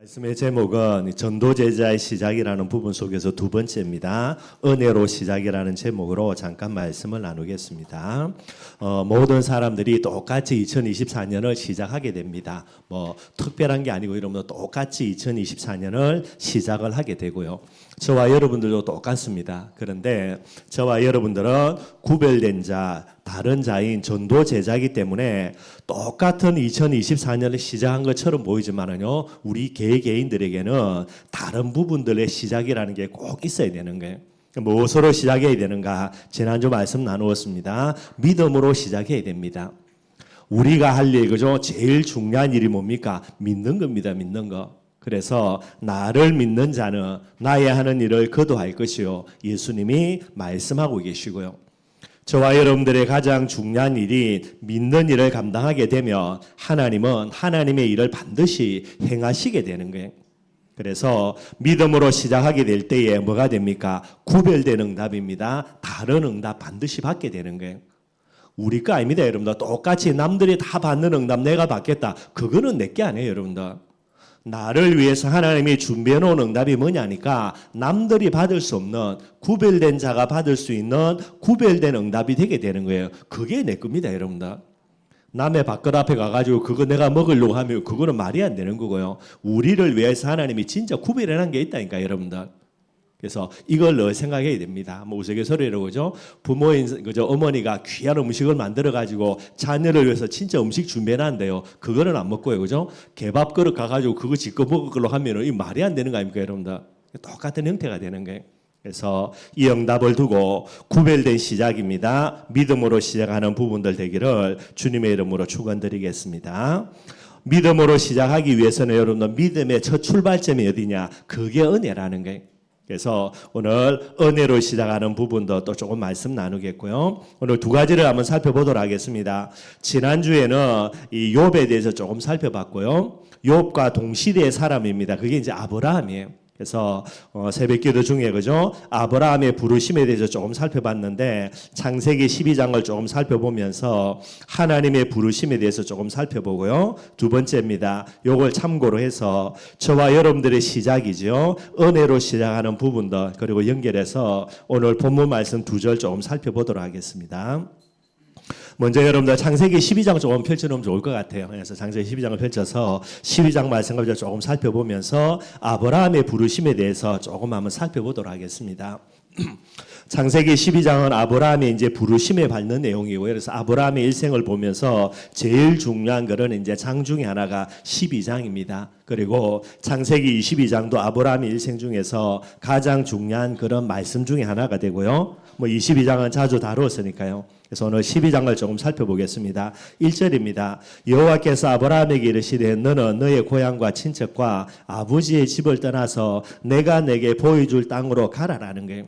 말씀의 제목은 전도제자의 시작이라는 부분 속에서 두 번째입니다. 은혜로 시작이라는 제목으로 잠깐 말씀을 나누겠습니다. 모든 사람들이 똑같이 2024년을 시작하게 됩니다. 특별한 게 아니고 이러면 똑같이 2024년을 시작을 하게 되고요. 저와 여러분들도 똑같습니다. 그런데 저와 여러분들은 구별된 자, 다른 자인 전도제자이기 때문에 똑같은 2024년을 시작한 것처럼 보이지만은요, 우리 개개인들에게는 다른 부분들의 시작이라는 게 꼭 있어야 되는 거예요. 무엇으로 시작해야 되는가? 지난주 말씀 나누었습니다. 믿음으로 시작해야 됩니다. 우리가 할 일, 그죠? 제일 중요한 일이 뭡니까? 믿는 겁니다. 믿는 거. 그래서 나를 믿는 자는 나의 하는 일을 그도 할 것이요. 예수님이 말씀하고 계시고요. 저와 여러분들의 가장 중요한 일이 믿는 일을 감당하게 되면 하나님은 하나님의 일을 반드시 행하시게 되는 거예요. 그래서 믿음으로 시작하게 될 때에 뭐가 됩니까? 구별된 응답입니다. 다른 응답 반드시 받게 되는 거예요. 우리 거 아닙니다, 여러분들. 똑같이 남들이 다 받는 응답 내가 받겠다. 그거는 내 게 아니에요, 여러분들. 나를 위해서 하나님이 준비해 놓은 응답이 뭐냐니까 남들이 받을 수 없는 구별된 자가 받을 수 있는 구별된 응답이 되게 되는 거예요. 그게 내 겁니다, 여러분들. 남의 밥그릇 앞에 가가지고 그거 내가 먹으려고 하면 그거는 말이 안 되는 거고요. 우리를 위해서 하나님이 진짜 구별해 놓은 게 있다니까, 여러분들. 그래서 이걸 늘 생각해야 됩니다. 우스갯소리로 그죠? 부모인 그죠? 어머니가 귀한 음식을 만들어 가지고 자녀를 위해서 진짜 음식 준비해놨는데요. 그거는 안 먹고요, 그죠? 개밥 그릇 가가지고 그거 짓고 먹을 걸로 하면은 이 말이 안 되는 거 아닙니까, 여러분들? 똑같은 형태가 되는 거예요. 그래서 이 응답을 두고 구별된 시작입니다. 믿음으로 시작하는 부분들 되기를 주님의 이름으로 축원드리겠습니다. 믿음으로 시작하기 위해서는 여러분들 믿음의 첫 출발점이 어디냐? 그게 은혜라는 거예요. 그래서 오늘 은혜로 시작하는 부분도 또 조금 말씀 나누겠고요. 오늘 두 가지를 한번 살펴보도록 하겠습니다. 지난주에는 이 욥에 대해서 조금 살펴봤고요. 욥과 동시대의 사람입니다. 그게 이제 아브라함이에요. 그래서 새벽기도 중에 그죠? 아브라함의 부르심에 대해서 조금 살펴봤는데 창세기 12장을 조금 살펴보면서 하나님의 부르심에 대해서 조금 살펴보고요. 두 번째입니다. 요걸 참고로 해서 저와 여러분들의 시작이죠. 은혜로 시작하는 부분들 그리고 연결해서 오늘 본문 말씀 두 절 조금 살펴보도록 하겠습니다. 먼저 여러분들 창세기 12장 조금 펼쳐놓으면 좋을 것 같아요. 그래서 창세기 12장을 펼쳐서 12장 말씀을 조금 살펴보면서 아브라함의 부르심에 대해서 조금 한번 살펴보도록 하겠습니다. 창세기 12장은 아브라함의 이제 부르심에 받는 내용이고요. 그래서 아브라함의 일생을 보면서 제일 중요한 것은 이제 장 중에 하나가 12장입니다. 그리고 창세기 22장도 아브라함의 일생 중에서 가장 중요한 그런 말씀 중에 하나가 되고요. 22장은 자주 다루었으니까요. 그래서 오늘 12장을 조금 살펴보겠습니다. 1절입니다. 여호와께서 아브라함에게 이르시되 너는 너의 고향과 친척과 아버지의 집을 떠나서 내가 내게 보여줄 땅으로 가라라는 거예요.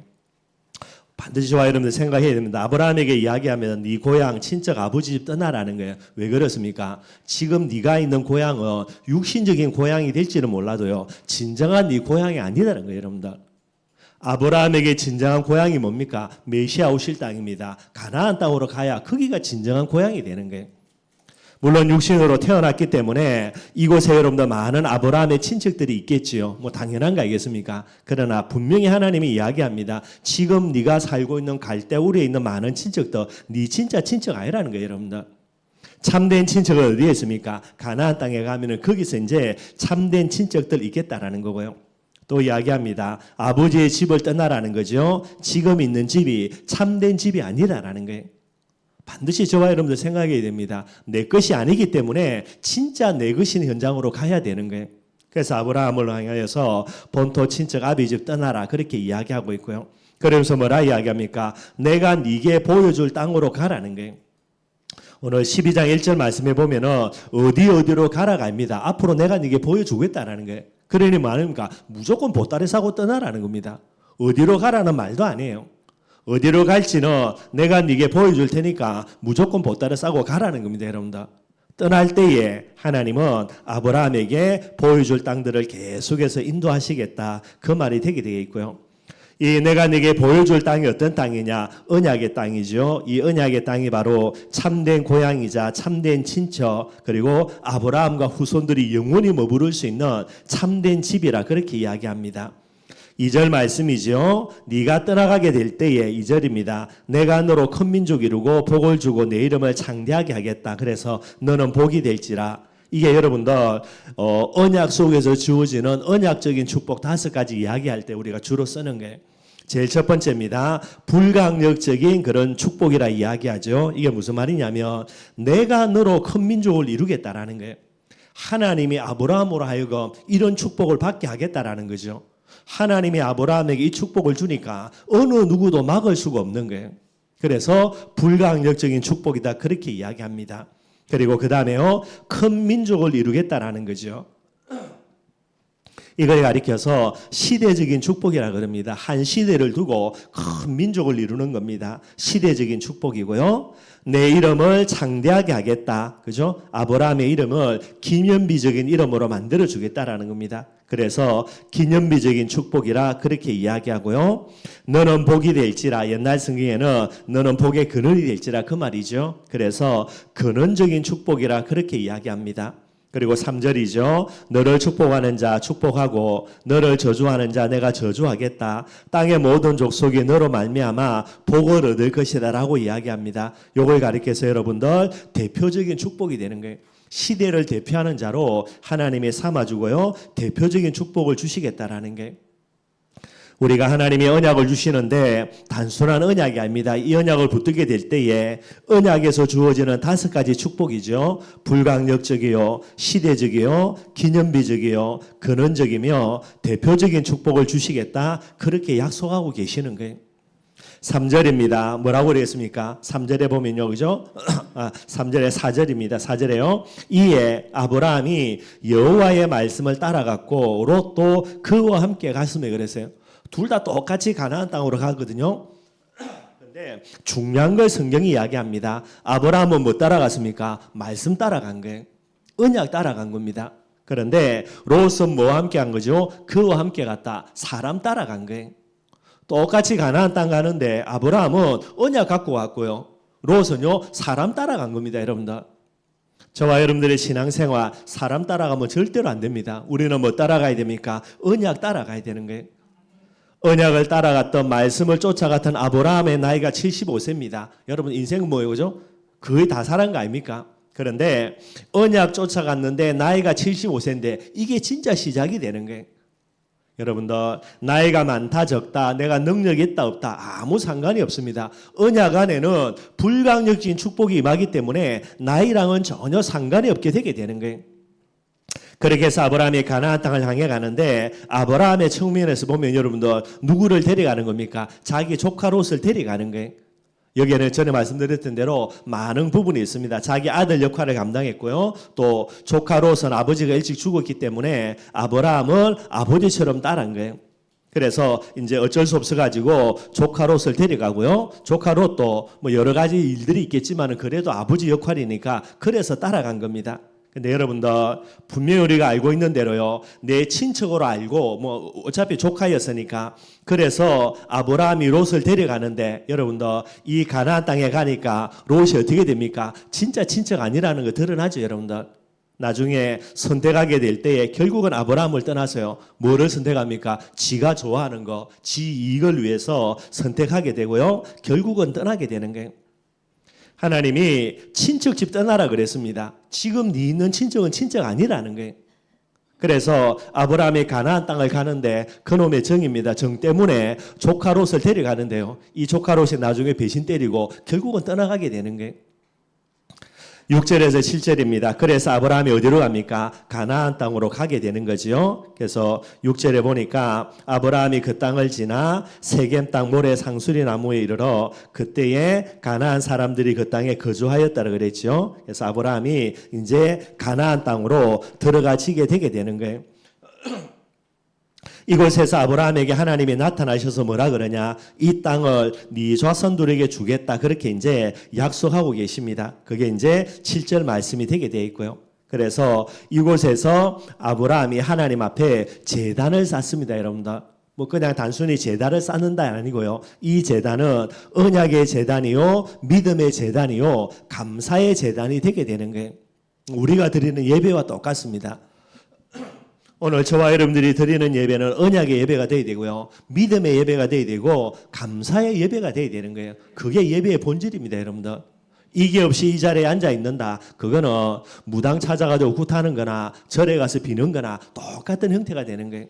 반드시 저와 여러분들 생각해야 됩니다. 아브라함에게 이야기하면 네 고향, 친척, 아버지 집 떠나라는 거예요. 왜 그렇습니까? 지금 네가 있는 고향은 육신적인 고향이 될지는 몰라도요. 진정한 네 고향이 아니라는 거예요, 여러분들. 아브라함에게 진정한 고향이 뭡니까? 메시아 오실 땅입니다. 가나안 땅으로 가야 거기가 진정한 고향이 되는 거예요. 물론 육신으로 태어났기 때문에 이곳에 여러분들 많은 아브라함의 친척들이 있겠지요. 당연한 거 아니겠습니까? 그러나 분명히 하나님이 이야기합니다. 지금 네가 살고 있는 갈대우리에 있는 많은 친척들 네 진짜 친척 아니라는 거예요, 여러분들. 참된 친척은 어디에 있습니까? 가나안 땅에 가면은 거기서 이제 참된 친척들 있겠다라는 거고요. 또 이야기합니다. 아버지의 집을 떠나라는 거죠. 지금 있는 집이 참된 집이 아니라는 거예요. 반드시 저와 여러분들 생각해야 됩니다. 내 것이 아니기 때문에 진짜 내 것인 현장으로 가야 되는 거예요. 그래서 아브라함을 향하여서 본토 친척 아비 집 떠나라 그렇게 이야기하고 있고요. 그러면서 뭐라 이야기합니까? 내가 네게 보여줄 땅으로 가라는 거예요. 오늘 12장 1절 말씀해 보면은 어디로 가라가 아닙니다. 앞으로 내가 네게 보여주겠다라는 거예요. 그러니 뭐합니까? 무조건 보따리 싸고 떠나라는 겁니다. 어디로 가라는 말도 아니에요. 어디로 갈지는 내가 네게 보여줄 테니까 무조건 보따리 싸고 가라는 겁니다, 여러분들. 떠날 때에 하나님은 아브라함에게 보여줄 땅들을 계속해서 인도하시겠다. 그 말이 되게 되어 있고요. 이 내가 네게 보여줄 땅이 어떤 땅이냐? 언약의 땅이죠. 이 언약의 땅이 바로 참된 고향이자 참된 친척, 그리고 아브라함과 후손들이 영원히 머무를 수 있는 참된 집이라 그렇게 이야기합니다. 2절 말씀이죠. 네가 떠나가게 될 때에 2절입니다. 내가 너로 큰 민족 이루고 복을 주고 내 이름을 창대하게 하겠다. 그래서 너는 복이 될지라. 이게 여러분들 언약 속에서 주어지는 언약적인 축복 5가지 이야기할 때 우리가 주로 쓰는 거예요. 제일 첫 번째입니다. 불강력적인 그런 축복이라 이야기하죠. 이게 무슨 말이냐면 내가 너로 큰 민족을 이루겠다라는 거예요. 하나님이 아브라함으로 하여금 이런 축복을 받게 하겠다라는 거죠. 하나님이 아브라함에게 이 축복을 주니까 어느 누구도 막을 수가 없는 거예요. 그래서 불강력적인 축복이다 그렇게 이야기합니다. 그리고 그 다음에요. 큰 민족을 이루겠다라는 거죠. 이걸 가리켜서 시대적인 축복이라 그럽니다. 한 시대를 두고 큰 민족을 이루는 겁니다. 시대적인 축복이고요. 내 이름을 창대하게 하겠다. 그죠? 아브라함의 이름을 기념비적인 이름으로 만들어 주겠다라는 겁니다. 그래서 기념비적인 축복이라 그렇게 이야기하고요. 너는 복이 될지라. 옛날 성경에는 너는 복의 근원이 될지라 그 말이죠. 그래서 근원적인 축복이라 그렇게 이야기합니다. 그리고 3절이죠. 너를 축복하는 자 축복하고 너를 저주하는 자 내가 저주하겠다. 땅의 모든 족속이 너로 말미암아 복을 얻을 것이다 라고 이야기합니다. 이걸 가리켜서 여러분들 대표적인 축복이 되는 거예요. 시대를 대표하는 자로 하나님이 삼아주고요. 대표적인 축복을 주시겠다라는 게 우리가 하나님이 언약을 주시는데 단순한 언약이 아닙니다. 이 언약을 붙들게 될 때에 언약에서 주어지는 5가지 축복이죠. 불강력적이요, 시대적이요, 기념비적이요, 근원적이며 대표적인 축복을 주시겠다. 그렇게 약속하고 계시는 거예요. 3절입니다. 뭐라고 그랬습니까? 3절에 보면요. 그죠? 3절에 4절입니다. 4절에요. 이에 아브라함이 여호와의 말씀을 따라갔고 롯도 그와 함께 갔으며 그랬어요. 둘 다 똑같이 가나안 땅으로 가거든요. 그런데 중요한 걸 성경이 이야기합니다. 아브라함은 뭐 따라갔습니까? 말씀 따라간 거예요. 언약 따라간 겁니다. 그런데 롯은 뭐와 함께 한 거죠? 그와 함께 갔다. 사람 따라간 거예요. 똑같이 가나안 땅 가는데 아브라함은 언약 갖고 왔고요. 롯은요 사람 따라간 겁니다. 여러분들. 저와 여러분들의 신앙생활 사람 따라가면 절대로 안 됩니다. 우리는 뭐 따라가야 됩니까? 언약 따라가야 되는 거예요. 언약을 따라갔던 말씀을 쫓아갔던 아브라함의 나이가 75세입니다. 여러분 인생은 뭐예요? 그죠? 거의 다 살은 거 아닙니까? 그런데 언약 쫓아갔는데 나이가 75세인데 이게 진짜 시작이 되는 거예요. 여러분들 나이가 많다 적다 내가 능력이 있다 없다 아무 상관이 없습니다. 언약 안에는 불강력적인 축복이 임하기 때문에 나이랑은 전혀 상관이 없게 되게 되는 거예요. 그렇게 해서 아브라함이 가나안 땅을 향해 가는데 아브라함의 측면에서 보면 여러분들 누구를 데려가는 겁니까? 자기 조카 롯을 데려가는 거예요. 여기에는 전에 말씀드렸던 대로 많은 부분이 있습니다. 자기 아들 역할을 감당했고요. 또 조카 롯은 아버지가 일찍 죽었기 때문에 아브라함을 아버지처럼 따라한 거예요. 그래서 이제 어쩔 수 없어 가지고 조카 롯을 데려가고요. 조카 롯도 뭐 여러 가지 일들이 있겠지만 그래도 아버지 역할이니까 그래서 따라간 겁니다. 근데 여러분들 분명히 우리가 알고 있는 대로요. 내 친척으로 알고 뭐 어차피 조카였으니까 그래서 아브라함이 롯을 데려가는데 여러분들 이 가나안 땅에 가니까 롯이 어떻게 됩니까? 진짜 친척 아니라는 거 드러나죠. 여러분들. 나중에 선택하게 될 때에 결국은 아브라함을 떠나서요. 뭐를 선택합니까? 지가 좋아하는 거, 지 이익을 위해서 선택하게 되고요. 결국은 떠나게 되는 거예요. 하나님이 친척집 떠나라 그랬습니다. 지금 네 있는 친척은 친척 아니라는 거예요. 그래서 아브라함이 가나안 땅을 가는데 그놈의 정입니다. 정 때문에 조카 롯을 데려가는데요. 이 조카 롯이 나중에 배신 때리고 결국은 떠나가게 되는 거예요. 6절에서 7절입니다. 그래서 아브라함이 어디로 갑니까? 가나안 땅으로 가게 되는 거지요. 그래서 6절에 보니까 아브라함이 그 땅을 지나 세겜 땅 모래 상수리 나무에 이르러 그때에 가나안 사람들이 그 땅에 거주하였다고 그랬죠. 그래서 아브라함이 이제 가나안 땅으로 들어가지게 되게 되는 거예요. 이곳에서 아브라함에게 하나님이 나타나셔서 뭐라 그러냐? 이 땅을 네 자손들에게 주겠다. 그렇게 이제 약속하고 계십니다. 그게 이제 7절 말씀이 되게 되어 있고요. 그래서 이곳에서 아브라함이 하나님 앞에 제단을 쌓습니다. 여러분들. 뭐 그냥 단순히 제단을 쌓는다 아니고요. 이 제단은 언약의 제단이요, 믿음의 제단이요, 감사의 제단이 되게 되는 거예요. 우리가 드리는 예배와 똑같습니다. 오늘 저와 여러분들이 드리는 예배는 언약의 예배가 되어야 되고요. 믿음의 예배가 되어야 되고 감사의 예배가 되어야 되는 거예요. 그게 예배의 본질입니다, 여러분들. 이게 없이 이 자리에 앉아 있는다. 그거는 무당 찾아가지고 굿하는 거나 절에 가서 비는 거나 똑같은 형태가 되는 거예요.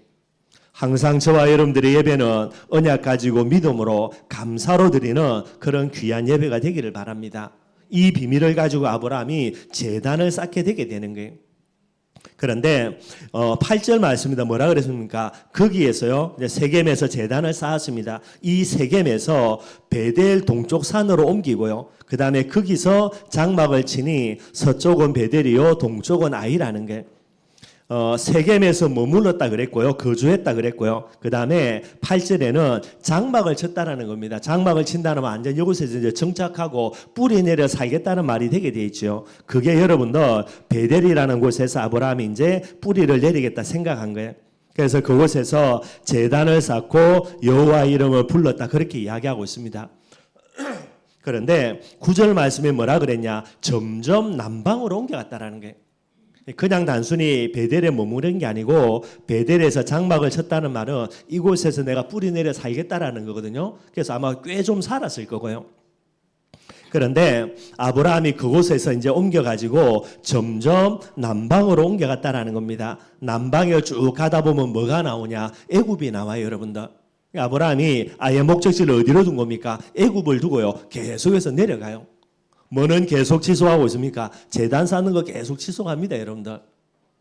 항상 저와 여러분들의 예배는 언약 가지고 믿음으로 감사로 드리는 그런 귀한 예배가 되기를 바랍니다. 이 비밀을 가지고 아브라함이 제단을 쌓게 되게 되는 거예요. 그런데 8절 말씀입니다. 뭐라 그랬습니까? 거기에서요, 세겜에서 제단을 쌓았습니다. 이 세겜에서 베델 동쪽 산으로 옮기고요. 그 다음에 거기서 장막을 치니 서쪽은 베델이요, 동쪽은 아이라는 게 세겜에서 머물렀다 그랬고요. 거주했다 그랬고요. 그 다음에 8절에는 장막을 쳤다라는 겁니다. 장막을 친다는 건 완전 이곳에서 이제 정착하고 뿌리 내려 살겠다는 말이 되게 돼 있죠. 그게 여러분들 베델이라는 곳에서 아브라함이 이제 뿌리를 내리겠다 생각한 거예요. 그래서 그곳에서 제단을 쌓고 여호와 이름을 불렀다 그렇게 이야기하고 있습니다. 그런데 9절 말씀에 뭐라 그랬냐? 점점 남방으로 옮겨갔다라는 거예요. 그냥 단순히 베델에 머무른 게 아니고 베델에서 장막을 쳤다는 말은 이곳에서 내가 뿌리 내려 살겠다라는 거거든요. 그래서 아마 꽤 좀 살았을 거고요. 그런데 아브라함이 그곳에서 이제 옮겨가지고 점점 남방으로 옮겨갔다라는 겁니다. 남방에 쭉 가다 보면 뭐가 나오냐? 애굽이 나와요, 여러분들. 아브라함이 아예 목적지를 어디로 둔 겁니까? 애굽을 두고요. 계속해서 내려가요. 뭐는 계속 지속하고 있습니까? 제단 쌓는 거 계속 지속합니다, 여러분들.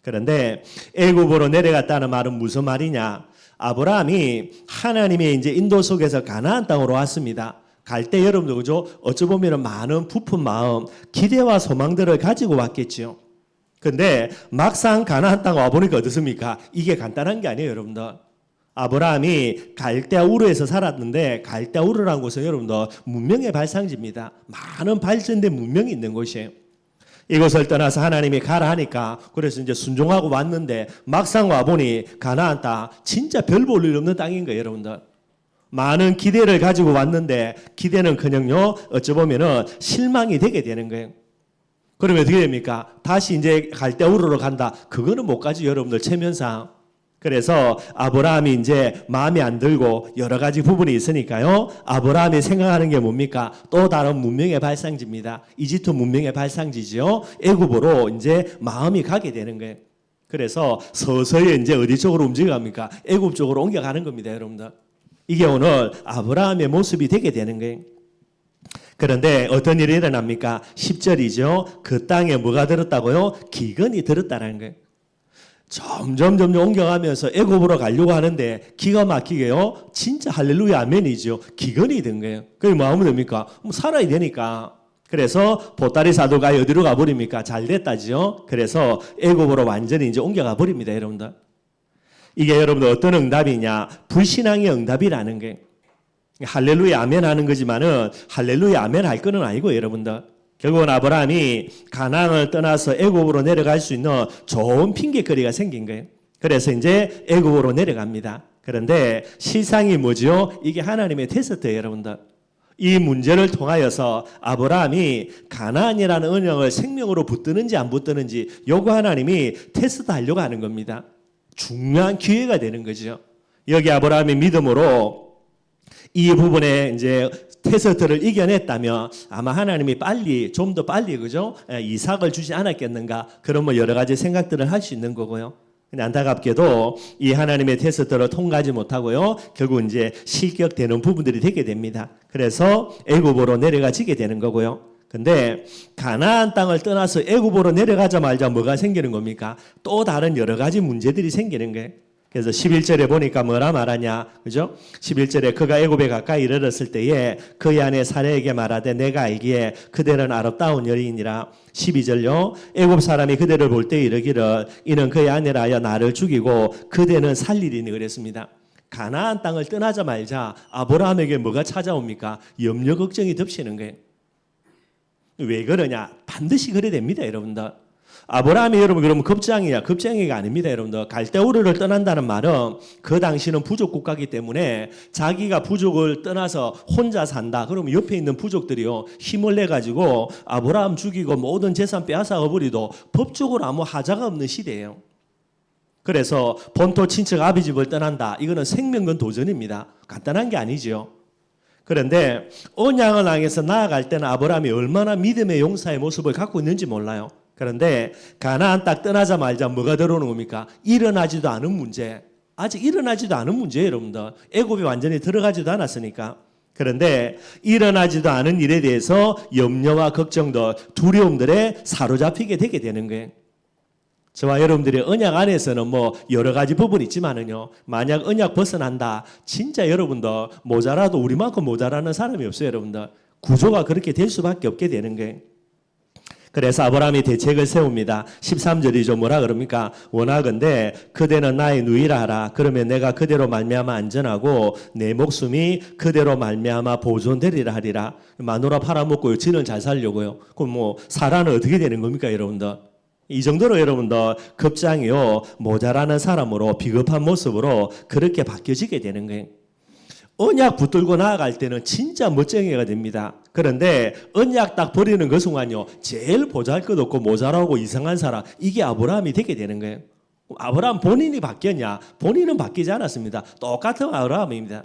그런데 애굽으로 내려갔다는 말은 무슨 말이냐? 아브라함이 하나님의 이제 인도 속에서 가나안 땅으로 왔습니다. 갈 때 여러분들 그죠? 어찌 보면 많은 부푼 마음, 기대와 소망들을 가지고 왔겠죠. 근데 막상 가나안 땅 와 보니까 어떻습니까? 이게 간단한 게 아니에요, 여러분들. 아브라함이 갈대아 우르에서 살았는데 갈대아 우르라는 곳은 여러분들 문명의 발상지입니다. 많은 발전된 문명이 있는 곳이에요. 이곳을 떠나서 하나님이 가라 하니까 그래서 이제 순종하고 왔는데 막상 와보니 가나안 땅 진짜 별 볼 일 없는 땅인 거예요, 여러분들. 많은 기대를 가지고 왔는데 기대는커녕요 어찌 보면은 실망이 되게 되는 거예요. 그러면 어떻게 됩니까? 다시 이제 갈대아 우르로 간다. 그거는 못 가지, 여러분들 체면상. 그래서 아브라함이 이제 마음에 안 들고 여러 가지 부분이 있으니까요. 아브라함이 생각하는 게 뭡니까? 또 다른 문명의 발상지입니다. 이집트 문명의 발상지죠. 애굽으로 이제 마음이 가게 되는 거예요. 그래서 서서히 이제 어디 쪽으로 움직여갑니까? 애굽 쪽으로 옮겨가는 겁니다, 여러분들. 이게 오늘 아브라함의 모습이 되게 되는 거예요. 그런데 어떤 일이 일어납니까? 10절이죠. 그 땅에 뭐가 들었다고요? 기근이 들었다는 거예요. 점점 옮겨가면서 애굽으로 가려고 하는데 기가 막히게요. 진짜 할렐루야 아멘이죠. 기근이 된 거예요. 그게 뭐 하면 됩니까? 뭐 살아야 되니까. 그래서 보따리 사도가 어디로 가버립니까? 잘 됐다죠. 그래서 애굽으로 완전히 이제 옮겨가 버립니다, 여러분들. 이게 여러분들 어떤 응답이냐? 불신앙의 응답이라는 게 할렐루야 아멘 하는 거지만은 할렐루야 아멘 할 거는 아니고 여러분들. 결국은 아브라함이 가나안을 떠나서 애굽으로 내려갈 수 있는 좋은 핑계거리가 생긴 거예요. 그래서 이제 애굽으로 내려갑니다. 그런데 실상이 뭐죠? 이게 하나님의 테스트예요, 여러분들. 이 문제를 통하여서 아브라함이 가나안이라는 언약을 생명으로 붙드는지 안 붙드는지 요거 하나님이 테스트하려고 하는 겁니다. 중요한 기회가 되는 거죠. 여기 아브라함의 믿음으로 이 부분에 이제 테스트를 이겨냈다면 아마 하나님이 좀 더 빨리 그죠? 이삭을 주지 않았겠는가? 그런 뭐 여러 가지 생각들을 할 수 있는 거고요. 근데 안타깝게도 이 하나님의 테스트를 통과하지 못하고요. 결국 이제 실격되는 부분들이 되게 됩니다. 그래서 애굽으로 내려가지게 되는 거고요. 근데 가나안 땅을 떠나서 애굽으로 내려가자마자 뭐가 생기는 겁니까? 또 다른 여러 가지 문제들이 생기는 거예요. 그래서 11절에 보니까 뭐라 말하냐, 그죠? 11절에 그가 애굽에 가까이 이르렀을 때에 그의 아내 사레에게 말하되 내가 알기에 그대는 아름다운 여인이라. 12절요. 애굽 사람이 그대를 볼 때 이르기를 이는 그의 아내라 하여 나를 죽이고 그대는 살리리니 그랬습니다. 가나안 땅을 떠나자마자 아브라함에게 뭐가 찾아옵니까? 염려 걱정이 덮치는 거예요. 왜 그러냐? 반드시 그래 됩니다, 여러분들. 아브라함이 여러분 그러면 겁쟁이야? 겁쟁이가 아닙니다, 여러분들. 갈대우르를 떠난다는 말은 그 당시는 부족 국가이기 때문에 자기가 부족을 떠나서 혼자 산다. 그러면 옆에 있는 부족들이요 힘을 내 가지고 아브라함 죽이고 모든 재산 빼앗아 버리도 법적으로 아무 하자가 없는 시대예요. 그래서 본토 친척 아비 집을 떠난다. 이거는 생명건 도전입니다. 간단한 게 아니죠. 그런데 언약을 향해서 나아갈 때는 아브라함이 얼마나 믿음의 용사의 모습을 갖고 있는지 몰라요. 그런데 가나안 딱 떠나자마자 뭐가 들어오는 겁니까? 일어나지도 않은 문제. 아직 일어나지도 않은 문제예요, 여러분들. 애굽이 완전히 들어가지도 않았으니까. 그런데 일어나지도 않은 일에 대해서 염려와 걱정들, 두려움들에 사로잡히게 되게 되는 거예요. 저와 여러분들이 언약 안에서는 뭐 여러 가지 부분이 있지만은요, 만약 언약 벗어난다, 진짜 여러분들 모자라도 우리만큼 모자라는 사람이 없어요, 여러분들. 구조가 그렇게 될 수밖에 없게 되는 거예요. 그래서 아브라함이 대책을 세웁니다. 13절이죠. 뭐라 그럽니까? 원하건대 그대는 나의 누이라 하라. 그러면 내가 그대로 말미암아 안전하고 내 목숨이 그대로 말미암아 보존되리라 하리라. 마누라 팔아먹고 지는 잘 살려고요. 그럼 뭐 사라는 어떻게 되는 겁니까, 여러분들? 이 정도로 여러분들 급장이요 모자라는 사람으로 비겁한 모습으로 그렇게 바뀌어지게 되는 거예요. 언약 붙들고 나아갈 때는 진짜 멋쟁이가 됩니다. 그런데 언약 딱 버리는 그 순간요 제일 보잘것없고 모자라고 이상한 사람, 이게 아브라함이 되게 되는 거예요. 아브라함 본인이 바뀌었냐? 본인은 바뀌지 않았습니다. 똑같은 아브라함입니다.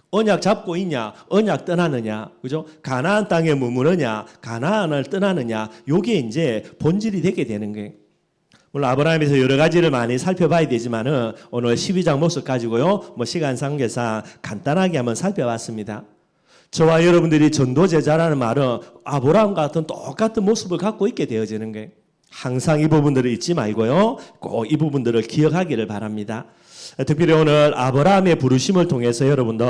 언약 잡고 있냐? 언약 떠나느냐? 그죠? 가나안 땅에 머무르냐? 가나안을 떠나느냐? 요게 이제 본질이 되게 되는 거예요. 물론 아브라함에서 여러 가지를 많이 살펴봐야 되지만은 오늘 12장 모습 가지고요, 뭐 시간 상계상 간단하게 한번 살펴봤습니다. 저와 여러분들이 전도제자라는 말은 아브라함 같은 똑같은 모습을 갖고 있게 되어지는 거예요. 항상 이 부분들을 잊지 말고요, 꼭 이 부분들을 기억하기를 바랍니다. 특별히 오늘 아브라함의 부르심을 통해서 여러분들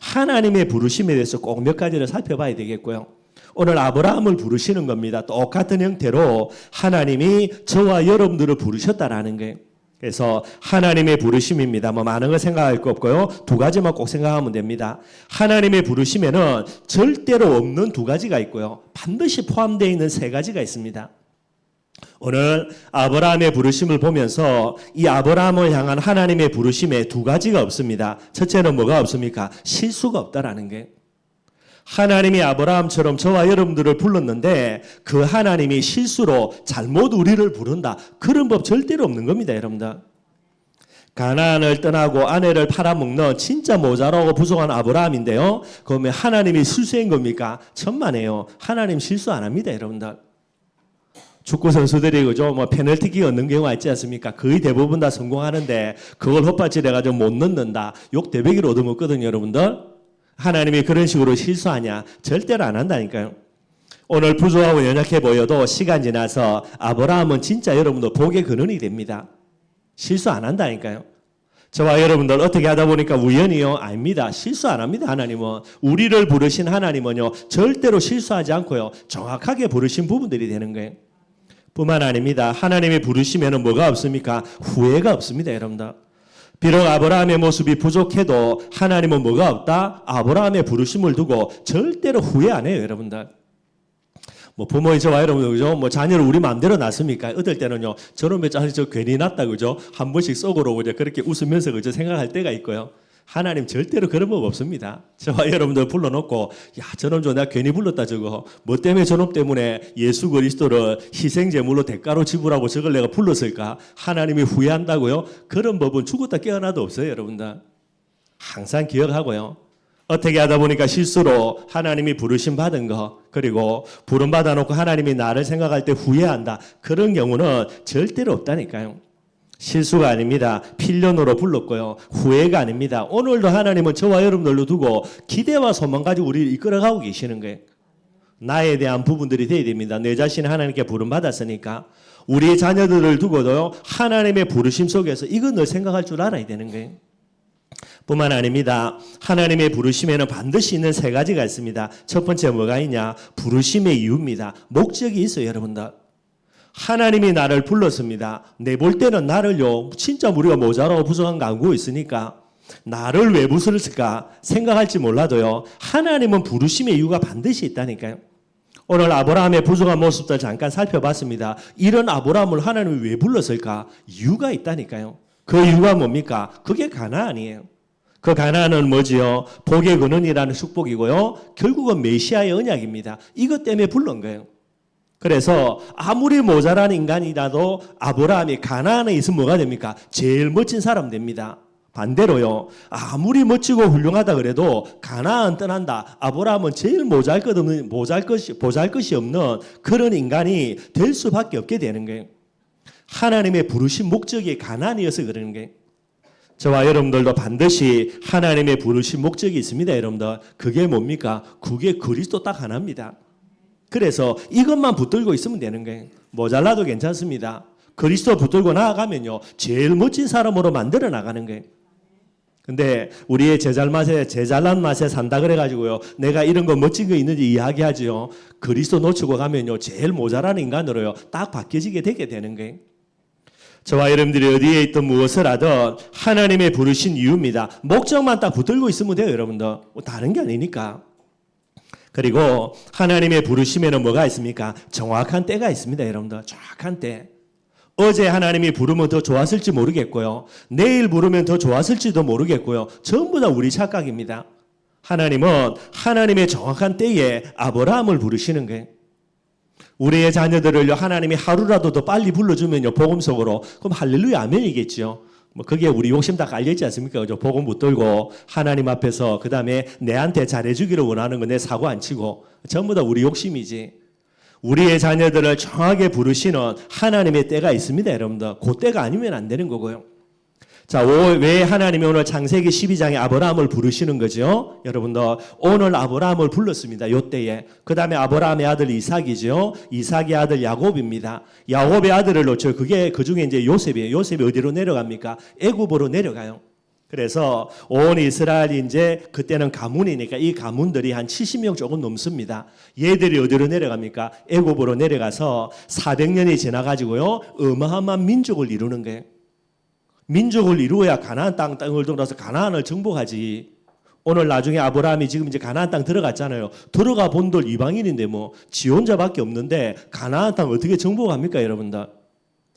하나님의 부르심에 대해서 꼭 몇 가지를 살펴봐야 되겠고요. 오늘 아브라함을 부르시는 겁니다. 똑같은 형태로 하나님이 저와 여러분들을 부르셨다라는 거예요. 그래서 하나님의 부르심입니다. 뭐 많은 걸 생각할 거 없고요. 두 가지만 꼭 생각하면 됩니다. 하나님의 부르심에는 절대로 없는 두 가지가 있고요. 반드시 포함되어 있는 세 가지가 있습니다. 오늘 아브라함의 부르심을 보면서 이 아브라함을 향한 하나님의 부르심에 두 가지가 없습니다. 첫째는 뭐가 없습니까? 실수가 없다라는 게. 하나님이 아브라함처럼 저와 여러분들을 불렀는데 그 하나님이 실수로 잘못 우리를 부른다. 그런 법 절대로 없는 겁니다, 여러분들. 가나안을 떠나고 아내를 팔아먹는 진짜 모자라고 부족한 아브라함인데요. 그러면 하나님이 실수한 겁니까? 천만에요. 하나님 실수 안 합니다, 여러분들. 축구 선수들이 그죠? 뭐 페널티킥 얻는 경우가 있지 않습니까? 거의 대부분 다 성공하는데 그걸 헛받치려가지고 못 넣는다. 욕 대배기로 얻어먹거든요, 여러분들. 하나님이 그런 식으로 실수하냐? 절대로 안 한다니까요. 오늘 부족하고 연약해 보여도 시간 지나서 아브라함은 진짜 여러분들 복의 근원이 됩니다. 실수 안 한다니까요. 저와 여러분들 어떻게 하다 보니까 우연이요? 아닙니다. 실수 안 합니다. 하나님은. 우리를 부르신 하나님은요 절대로 실수하지 않고요 정확하게 부르신 부분들이 되는 거예요. 뿐만 아닙니다. 하나님이 부르시면 뭐가 없습니까? 후회가 없습니다, 여러분들. 비록 아브라함의 모습이 부족해도 하나님은 뭐가 없다? 아브라함의 부르심을 두고 절대로 후회 안 해요, 여러분들. 뭐 부모인 저와 여러분들, 그죠? 뭐 자녀를 우리 마음대로 낳습니까? 어떨 때는요, 저런 몇 자식 저 괜히 낳다, 그죠? 한 번씩 속으로 그죠? 그렇게 웃으면서 그죠? 생각할 때가 있고요. 하나님 절대로 그런 법 없습니다. 저와 여러분들 불러놓고 야 저놈 저 내가 괜히 불렀다 저거 뭐 때문에 저놈 때문에 예수 그리스도를 희생제물로 대가로 지불하고 저걸 내가 불렀을까? 하나님이 후회한다고요? 그런 법은 죽었다 깨어나도 없어요, 여러분들. 항상 기억하고요. 어떻게 하다 보니까 실수로 하나님이 부르심 받은 거, 그리고 부름 받아놓고 하나님이 나를 생각할 때 후회한다, 그런 경우는 절대로 없다니까요. 실수가 아닙니다. 필연으로 불렀고요. 후회가 아닙니다. 오늘도 하나님은 저와 여러분들로 두고 기대와 소망 가지고 우리를 이끌어가고 계시는 거예요. 나에 대한 부분들이 돼야 됩니다. 내 자신이 하나님께 부름받았으니까 우리의 자녀들을 두고도요 하나님의 부르심 속에서 이건 늘 생각할 줄 알아야 되는 거예요. 뿐만 아닙니다. 하나님의 부르심에는 반드시 있는 세 가지가 있습니다. 첫 번째 뭐가 있냐? 부르심의 이유입니다. 목적이 있어요, 여러분들. 하나님이 나를 불렀습니다. 내 볼 때는 나를요 진짜 우리가 모자라고 부족한 거 알고 있으니까 나를 왜 부르실까 생각할지 몰라도요 하나님은 부르심의 이유가 반드시 있다니까요. 오늘 아브라함의 부족한 모습들 잠깐 살펴봤습니다. 이런 아브라함을 하나님이 왜 불렀을까? 이유가 있다니까요. 그 이유가 뭡니까? 그게 가나안이에요. 그 가나안은 뭐지요? 복의 근원이라는 축복이고요. 결국은 메시아의 언약입니다. 이것 때문에 불른 거예요. 그래서 아무리 모자란 인간이라도 아브라함이 가나안에 있으면 뭐가 됩니까? 제일 멋진 사람 됩니다. 반대로요. 아무리 멋지고 훌륭하다 그래도 가나안 떠난다. 아브라함은 제일 보잘것이 없는 그런 인간이 될 수밖에 없게 되는 거예요. 하나님의 부르신 목적이 가나안이어서 그러는 거예요. 저와 여러분들도 반드시 하나님의 부르신 목적이 있습니다. 여러분들. 그게 뭡니까? 그게 그리스도 딱 하나입니다. 그래서 이것만 붙들고 있으면 되는 거예요. 모자라도 괜찮습니다. 그리스도 붙들고 나아가면요. 제일 멋진 사람으로 만들어 나가는 거예요. 근데 우리의 제잘난 맛에 산다 그래가지고요. 내가 이런 거 멋진 거 있는지 이야기하지요. 그리스도 놓치고 가면요. 제일 모자란 인간으로요. 딱 바뀌어지게 되게 되는 거예요. 저와 여러분들이 어디에 있든 무엇을 하든 하나님의 부르신 이유입니다. 목적만 딱 붙들고 있으면 돼요. 여러분들. 뭐 다른 게 아니니까. 그리고 하나님의 부르심에는 뭐가 있습니까? 정확한 때가 있습니다. 여러분들. 정확한 때. 어제 하나님이 부르면 더 좋았을지 모르겠고요. 내일 부르면 더 좋았을지도 모르겠고요. 전부 다 우리 착각입니다. 하나님은 하나님의 정확한 때에 아브라함을 부르시는 거예요. 우리의 자녀들을요, 하나님이 하루라도 더 빨리 불러주면요, 복음 속으로. 그럼 할렐루야, 아멘이겠죠. 뭐, 그게 우리 욕심 다 깔려있지 않습니까? 그죠? 복음 붙들고, 하나님 앞에서, 그 다음에 내한테 잘해주기를 원하는 거 내 사고 안 치고, 전부 다 우리 욕심이지. 우리의 자녀들을 정확하게 부르시는 하나님의 때가 있습니다, 여러분들. 그 때가 아니면 안 되는 거고요. 자, 왜 하나님이 오늘 창세기 12장에 아브라함을 부르시는 거죠? 여러분들, 오늘 아브라함을 불렀습니다. 요 때에. 그 다음에 아브라함의 아들 이삭이죠. 이삭의 아들 야곱입니다. 야곱의 아들을 놓쳐. 그게 그 중에 이제 요셉이에요. 요셉이 어디로 내려갑니까? 애굽으로 내려가요. 그래서 온 이스라엘이 이제 그때는 가문이니까 이 가문들이 한 70명 조금 넘습니다. 얘들이 어디로 내려갑니까? 애굽으로 내려가서 400년이 지나가지고요. 어마어마한 민족을 이루는 거예요. 민족을 이루어야 가나안 땅을 돌아서 가나안을 정복하지. 오늘 나중에 아브라함이 지금 이제 가나안 땅 들어갔잖아요. 들어가 본들 이방인인데 뭐 지 혼자밖에 없는데 가나안 땅 어떻게 정복합니까, 여러분들?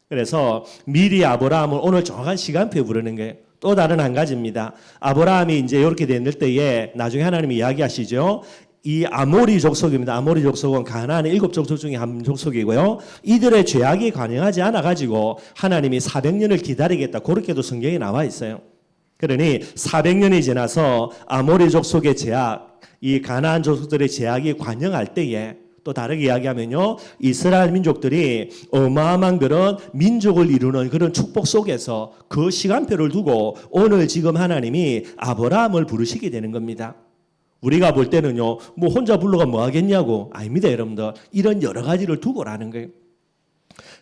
그래서 미리 아브라함을 오늘 정확한 시간표에 부르는 거예요. 또 다른 한 가지입니다. 아브라함이 이제 이렇게 됐을 때에 나중에 하나님이 이야기하시죠. 이 아모리 족속입니다. 아모리 족속은 가나안의 7족속 중에 한 족속이고요. 이들의 죄악이 관영하지 않아가지고 하나님이 400년을 기다리겠다. 그렇게도 성경에 나와 있어요. 그러니 400년이 지나서 아모리 족속의 죄악, 이 가나안 족속들의 죄악이 관영할 때에 또 다르게 이야기하면요. 이스라엘 민족들이 어마어마한 그런 민족을 이루는 그런 축복 속에서 그 시간표를 두고 오늘 지금 하나님이 아브라함을 부르시게 되는 겁니다. 우리가 볼 때는요, 뭐 혼자 불러가 뭐 하겠냐고. 아닙니다, 여러분들. 이런 여러 가지를 두고라는 거예요.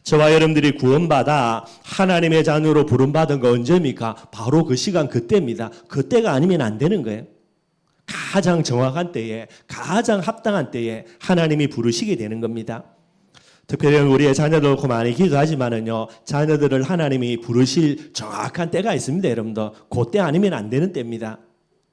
저와 여러분들이 구원받아 하나님의 자녀로 부름받은 거 언제입니까? 바로 그 시간 그때입니다. 그때가 아니면 안 되는 거예요. 가장 정확한 때에, 가장 합당한 때에 하나님이 부르시게 되는 겁니다. 특별히 우리의 자녀들 놓고 많이 기도하지만은요, 자녀들을 하나님이 부르실 정확한 때가 있습니다, 여러분들. 그때 아니면 안 되는 때입니다.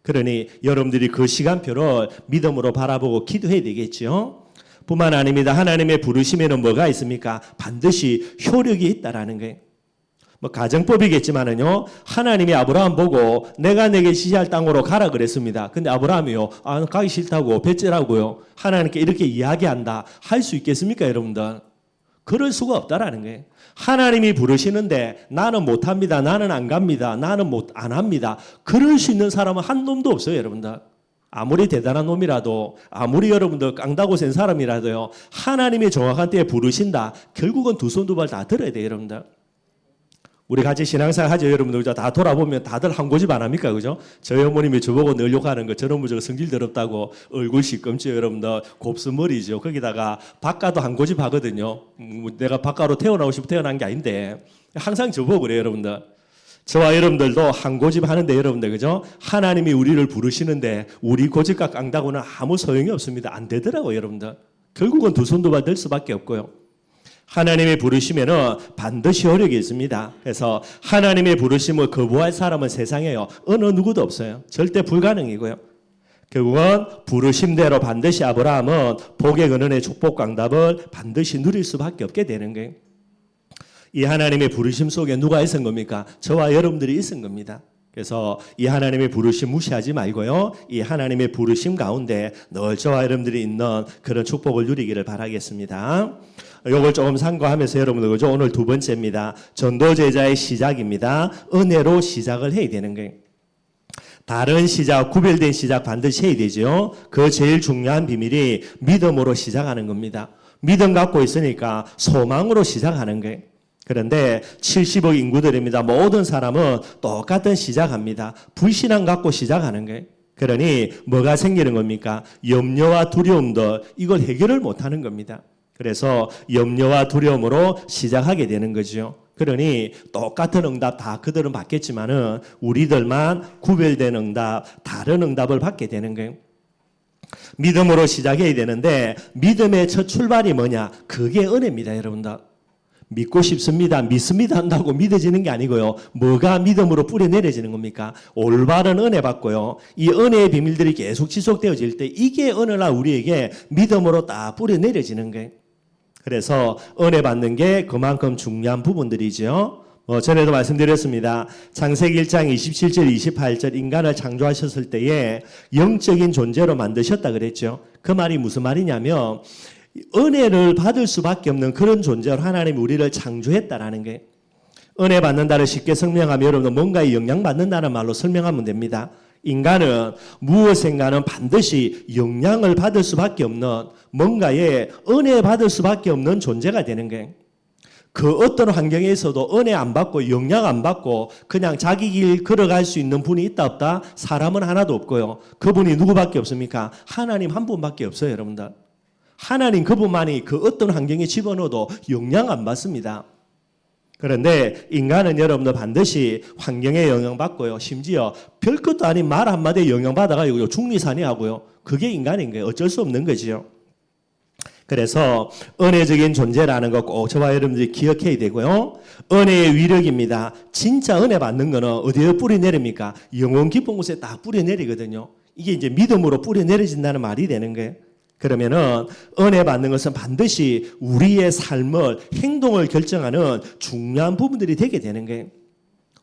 그러니 여러분들이 그 시간표를 믿음으로 바라보고 기도해야 되겠죠. 뿐만 아닙니다. 하나님의 부르심에는 뭐가 있습니까? 반드시 효력이 있다라는 거예요. 뭐 가정법이겠지만은요. 하나님이 아브라함 보고 내가 내게 지시할 땅으로 가라 그랬습니다. 근데 아브라함이요. 가기 싫다고 배째라고요. 하나님께 이렇게 이야기한다. 할 수 있겠습니까, 여러분들? 그럴 수가 없다라는 거예요. 하나님이 부르시는데 나는 못합니다. 나는 안 갑니다. 나는 안 합니다. 그럴 수 있는 사람은 한 놈도 없어요, 여러분들. 아무리 대단한 놈이라도, 아무리 여러분들 깡다고 센 사람이라도요. 하나님이 정확한 때에 부르신다. 결국은 두 손 두 발 다 들어야 돼요, 여러분들. 우리 같이 신앙생활 하죠, 여러분들. 그죠? 다 돌아보면 다들 한 고집 안 합니까? 그죠? 저희 어머님이 저보고 늘 욕하는 거, 저런 무조건 성질 더럽다고 얼굴 시꺼멓죠, 여러분들. 곱슬머리죠. 거기다가 박가도 한 고집 하거든요. 내가 박가로 태어나고 싶어 태어난 게 아닌데. 항상 저보고 그래요, 여러분들. 저와 여러분들도 한 고집 하는데, 여러분들, 그죠? 하나님이 우리를 부르시는데, 우리 고집과 깡다고는 아무 소용이 없습니다. 안 되더라고요, 여러분들. 결국은 두 손 두 발 될 수밖에 없고요. 하나님의 부르심에는 반드시 효력이 있습니다. 그래서 하나님의 부르심을 거부할 사람은 세상에요. 어느 누구도 없어요. 절대 불가능이고요. 결국은 부르심대로 반드시 아브라함은 복의 근원의 축복 광답을 반드시 누릴 수밖에 없게 되는 거예요. 이 하나님의 부르심 속에 누가 있은 겁니까? 저와 여러분들이 있은 겁니다. 그래서 이 하나님의 부르심 무시하지 말고요. 이 하나님의 부르심 가운데 늘 저와 여러분들이 있는 그런 축복을 누리기를 바라겠습니다. 이걸 조금 참고하면서 여러분들 그죠? 오늘 두 번째입니다. 전도 제자의 시작입니다. 은혜로 시작을 해야 되는 거예요. 다른 시작, 구별된 시작 반드시 해야 되죠. 그 제일 중요한 비밀이 믿음으로 시작하는 겁니다. 믿음 갖고 있으니까 소망으로 시작하는 거예요. 그런데 70억 인구들입니다. 모든 사람은 똑같은 시작합니다. 불신앙 갖고 시작하는 거예요. 그러니 뭐가 생기는 겁니까? 염려와 두려움들, 이걸 해결을 못하는 겁니다. 그래서 염려와 두려움으로 시작하게 되는 거죠. 그러니 똑같은 응답 다 그들은 받겠지만은 우리들만 구별된 응답, 다른 응답을 받게 되는 거예요. 믿음으로 시작해야 되는데 믿음의 첫 출발이 뭐냐? 그게 은혜입니다, 여러분들. 믿고 싶습니다, 믿습니다 한다고 믿어지는 게 아니고요. 뭐가 믿음으로 뿌려내려지는 겁니까? 올바른 은혜 받고요. 이 은혜의 비밀들이 계속 지속되어질 때 이게 오늘날 우리에게 믿음으로 딱 뿌려내려지는 거예요. 그래서 은혜 받는 게 그만큼 중요한 부분들이죠. 전에도 말씀드렸습니다. 창세기 1장 27절 28절 인간을 창조하셨을 때에 영적인 존재로 만드셨다 그랬죠. 그 말이 무슨 말이냐면 은혜를 받을 수밖에 없는 그런 존재로 하나님이 우리를 창조했다라는 게, 은혜 받는다를 쉽게 설명하면 여러분 뭔가에 영향받는다는 말로 설명하면 됩니다. 인간은 무엇인가는 반드시 영향을 받을 수밖에 없는, 뭔가에 은혜 받을 수밖에 없는 존재가 되는 거예요. 그 어떤 환경에서도 은혜 안 받고 영향 안 받고 그냥 자기 길 걸어갈 수 있는 분이 있다 없다? 사람은 하나도 없고요. 그분이 누구밖에 없습니까? 하나님 한 분밖에 없어요, 여러분들. 하나님 그분만이 그 어떤 환경에 집어넣어도 영향 안 받습니다. 그런데 인간은 여러분들 반드시 환경에 영향받고요. 심지어 별것도 아닌 말 한마디에 영향받아가지고 중리산이 하고요. 그게 인간인 거예요. 어쩔 수 없는 거지요. 그래서 은혜적인 존재라는 거 꼭 저와 여러분들이 기억해야 되고요. 은혜의 위력입니다. 진짜 은혜 받는 거는 어디에 뿌려내립니까? 영원 깊은 곳에 딱 뿌려내리거든요. 이게 이제 믿음으로 뿌려내려진다는 말이 되는 거예요. 그러면은 은혜 받는 것은 반드시 우리의 삶을, 행동을 결정하는 중요한 부분들이 되게 되는 거예요.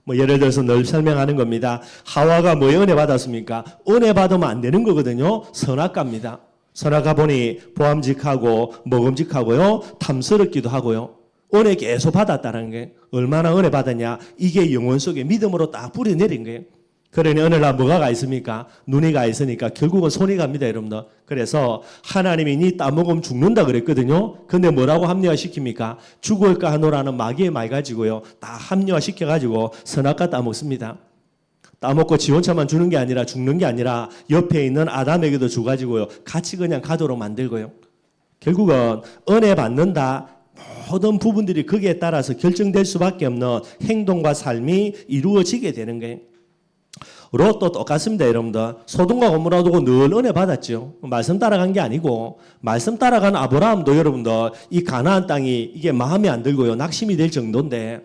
예를 들어서 늘 설명하는 겁니다. 하와가 뭐에 은혜 받았습니까? 은혜 받으면 안 되는 거거든요. 선악과입니다. 선악과 보니 보암직하고 먹음직하고요. 탐스럽기도 하고요. 은혜 계속 받았다는 게, 얼마나 은혜 받았냐? 이게 영혼 속에 믿음으로 딱 뿌려내린 거예요. 그러니 오늘날 뭐가 가 있습니까? 눈이 가 있으니까 결국은 손이 갑니다, 여러분들. 그래서 하나님이 니 따먹으면 죽는다 그랬거든요. 근데 뭐라고 합리화시킵니까? 죽을까 하노라는 마귀의 말 가지고요. 다 합리화시켜가지고 선악과 따먹습니다. 따먹고 지 혼자만 주는 게 아니라, 죽는 게 아니라 옆에 있는 아담에게도 줘가지고요. 같이 그냥 가도록 만들고요. 결국은 은혜 받는다. 모든 부분들이 거기에 따라서 결정될 수밖에 없는 행동과 삶이 이루어지게 되는 거예요. 롯도 똑같습니다, 여러분들. 소돔과 고모라 두고 늘 은혜 받았죠. 말씀 따라간 게 아니고, 말씀 따라간 아브라함도 여러분들 이 가나안 땅이 이게 마음에 안 들고요. 낙심이 될 정도인데,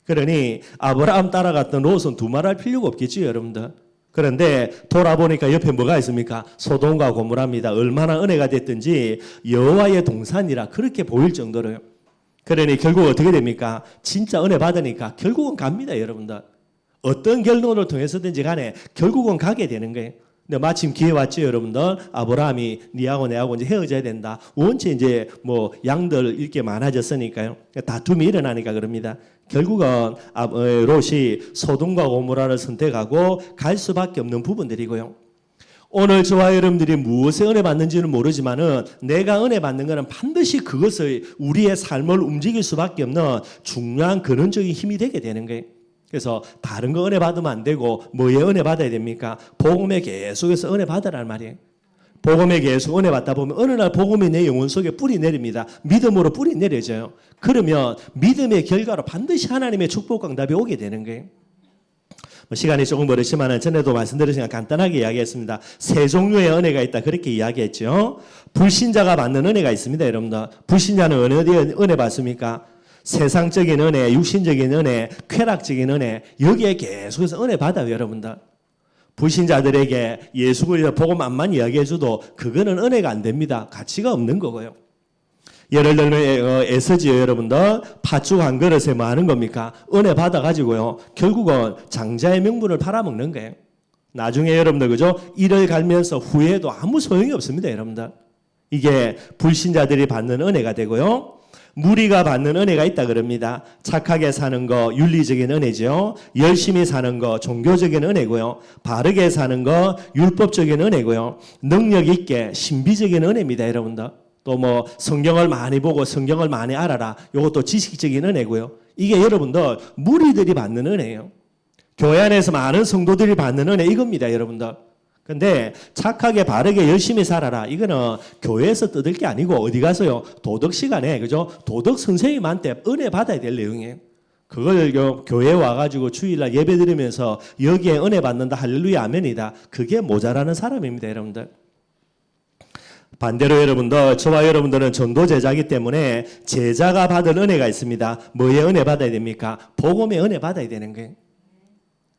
그러니 아브라함 따라갔던 롯은 두말할 필요가 없겠죠, 여러분들. 그런데 돌아보니까 옆에 뭐가 있습니까? 소돔과 고모라입니다. 얼마나 은혜가 됐든지 여호와의 동산이라 그렇게 보일 정도로요. 그러니 결국 어떻게 됩니까? 진짜 은혜 받으니까 결국은 갑니다, 여러분들. 어떤 결론을 통해서든지 간에 결국은 가게 되는 거예요. 근데 마침 기회 왔죠, 여러분들. 아브라함이 니하고 내하고 이제 헤어져야 된다. 원체 이제 뭐 양들 이렇게 많아졌으니까요. 다툼이 일어나니까 그럽니다. 결국은 롯이 소돔과 고모라를 선택하고 갈 수밖에 없는 부분들이고요. 오늘 저와 여러분들이 무엇에 은혜 받는지는 모르지만은 내가 은혜 받는 것은 반드시 그것을 우리의 삶을 움직일 수밖에 없는 중요한 근원적인 힘이 되게 되는 거예요. 그래서 다른 거 은혜 받으면 안 되고 뭐에 은혜 받아야 됩니까? 복음에 계속해서 은혜 받으라는 말이에요. 복음에 계속 은혜 받다 보면 어느 날 복음이 내 영혼 속에 뿌리 내립니다. 믿음으로 뿌리 내려져요. 그러면 믿음의 결과로 반드시 하나님의 축복 응답이 오게 되는 거예요. 시간이 조금 어렵지만 전에도 말씀드렸으니까 간단하게 이야기했습니다. 세 종류의 은혜가 있다 그렇게 이야기했죠. 불신자가 받는 은혜가 있습니다, 여러분들. 불신자는 어디에 은혜 받습니까? 세상적인 은혜, 육신적인 은혜, 쾌락적인 은혜, 여기에 계속해서 은혜 받아요, 여러분들. 불신자들에게 예수 그리스도 복음만 이야기해줘도 그거는 은혜가 안 됩니다. 가치가 없는 거고요. 예를 들면 애쓰지요 여러분들. 팥죽 한 그릇에 뭐 하는 겁니까? 은혜 받아가지고요 결국은 장자의 명분을 팔아먹는 거예요. 나중에 여러분들 그죠? 이를 갈면서 후회해도 아무 소용이 없습니다. 여러분들. 이게 불신자들이 받는 은혜가 되고요. 무리가 받는 은혜가 있다 그럽니다. 착하게 사는 거 윤리적인 은혜죠. 열심히 사는 거 종교적인 은혜고요. 바르게 사는 거 율법적인 은혜고요. 능력 있게 신비적인 은혜입니다. 여러분들. 또 뭐 성경을 많이 보고 성경을 많이 알아라. 이것도 지식적인 은혜고요. 이게 여러분들 무리들이 받는 은혜예요. 교회 안에서 많은 성도들이 받는 은혜 이겁니다. 여러분들. 근데 착하게 바르게 열심히 살아라. 이거는 교회에서 뜯을 게 아니고 어디 가서요? 도덕 시간에 그죠? 도덕 선생님한테 은혜 받아야 될 내용이에요. 그걸 교회에 와가지고 주일날 예배 드리면서 여기에 은혜 받는다 할렐루야 아멘이다. 그게 모자라는 사람입니다. 여러분들. 반대로 여러분들, 저와 여러분들은 전도 제자이기 때문에 제자가 받을 은혜가 있습니다. 뭐의 은혜 받아야 됩니까? 복음의 은혜 받아야 되는 거예요.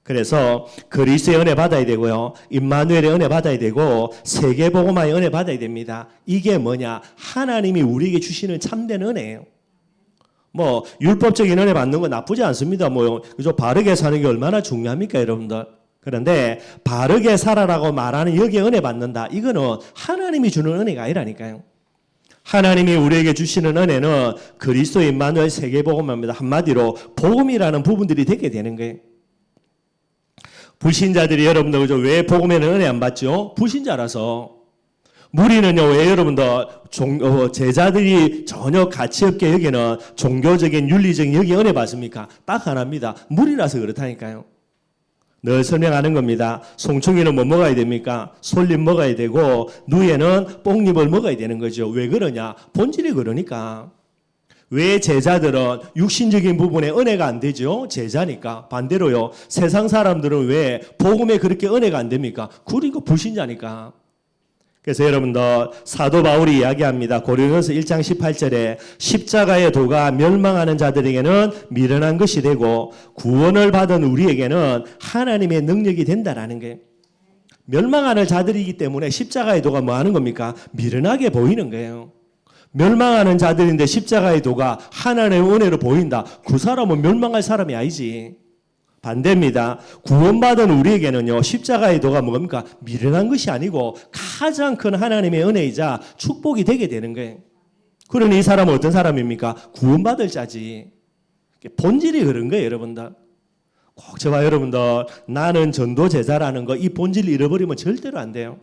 그래서 그리스도의 은혜 받아야 되고요. 임마누엘의 은혜 받아야 되고 세계복음화의 은혜 받아야 됩니다. 이게 뭐냐? 하나님이 우리에게 주시는 참된 은혜예요. 뭐 율법적인 은혜 받는 건 나쁘지 않습니다. 뭐 그죠? 바르게 사는 게 얼마나 중요합니까, 여러분들? 그런데 바르게 살아라고 말하는 여기에 은혜 받는다. 이거는 하나님이 주는 은혜가 아니라니까요. 하나님이 우리에게 주시는 은혜는 그리스도 임마누엘 세계복음화입니다. 한마디로 복음이라는 부분들이 되게 되는 거예요. 불신자들이 여러분들 그죠? 왜 복음에는 은혜 안 받죠? 불신자라서. 무리는요, 왜 여러분들 제자들이 전혀 가치 없게 여기는 종교적인 윤리적인 여기 은혜 받습니까? 딱 하나입니다. 무리라서 그렇다니까요. 늘 설명하는 겁니다. 송충이는 뭐 먹어야 됩니까? 솔잎 먹어야 되고 누에는 뽕잎을 먹어야 되는 거죠. 왜 그러냐? 본질이 그러니까. 왜 제자들은 육신적인 부분에 은혜가 안 되죠? 제자니까. 반대로요. 세상 사람들은 왜 복음에 그렇게 은혜가 안 됩니까? 그러니까 불신자니까. 그래서 여러분들 사도 바울이 이야기합니다. 고린도서 1장 18절에 십자가의 도가 멸망하는 자들에게는 미련한 것이 되고 구원을 받은 우리에게는 하나님의 능력이 된다라는 게 멸망하는 자들이기 때문에 십자가의 도가 뭐 하는 겁니까? 미련하게 보이는 거예요. 멸망하는 자들인데 십자가의 도가 하나님의 은혜로 보인다. 그 사람은 멸망할 사람이 아니지. 반대입니다. 구원받은 우리에게는요, 십자가의 도가 뭡니까? 미련한 것이 아니고 가장 큰 하나님의 은혜이자 축복이 되게 되는 거예요. 그러니 이 사람은 어떤 사람입니까? 구원받을 자지. 본질이 그런 거예요, 여러분들. 꼭 저와 여러분들, 나는 전도 제자라는 거, 이 본질을 잃어버리면 절대로 안 돼요.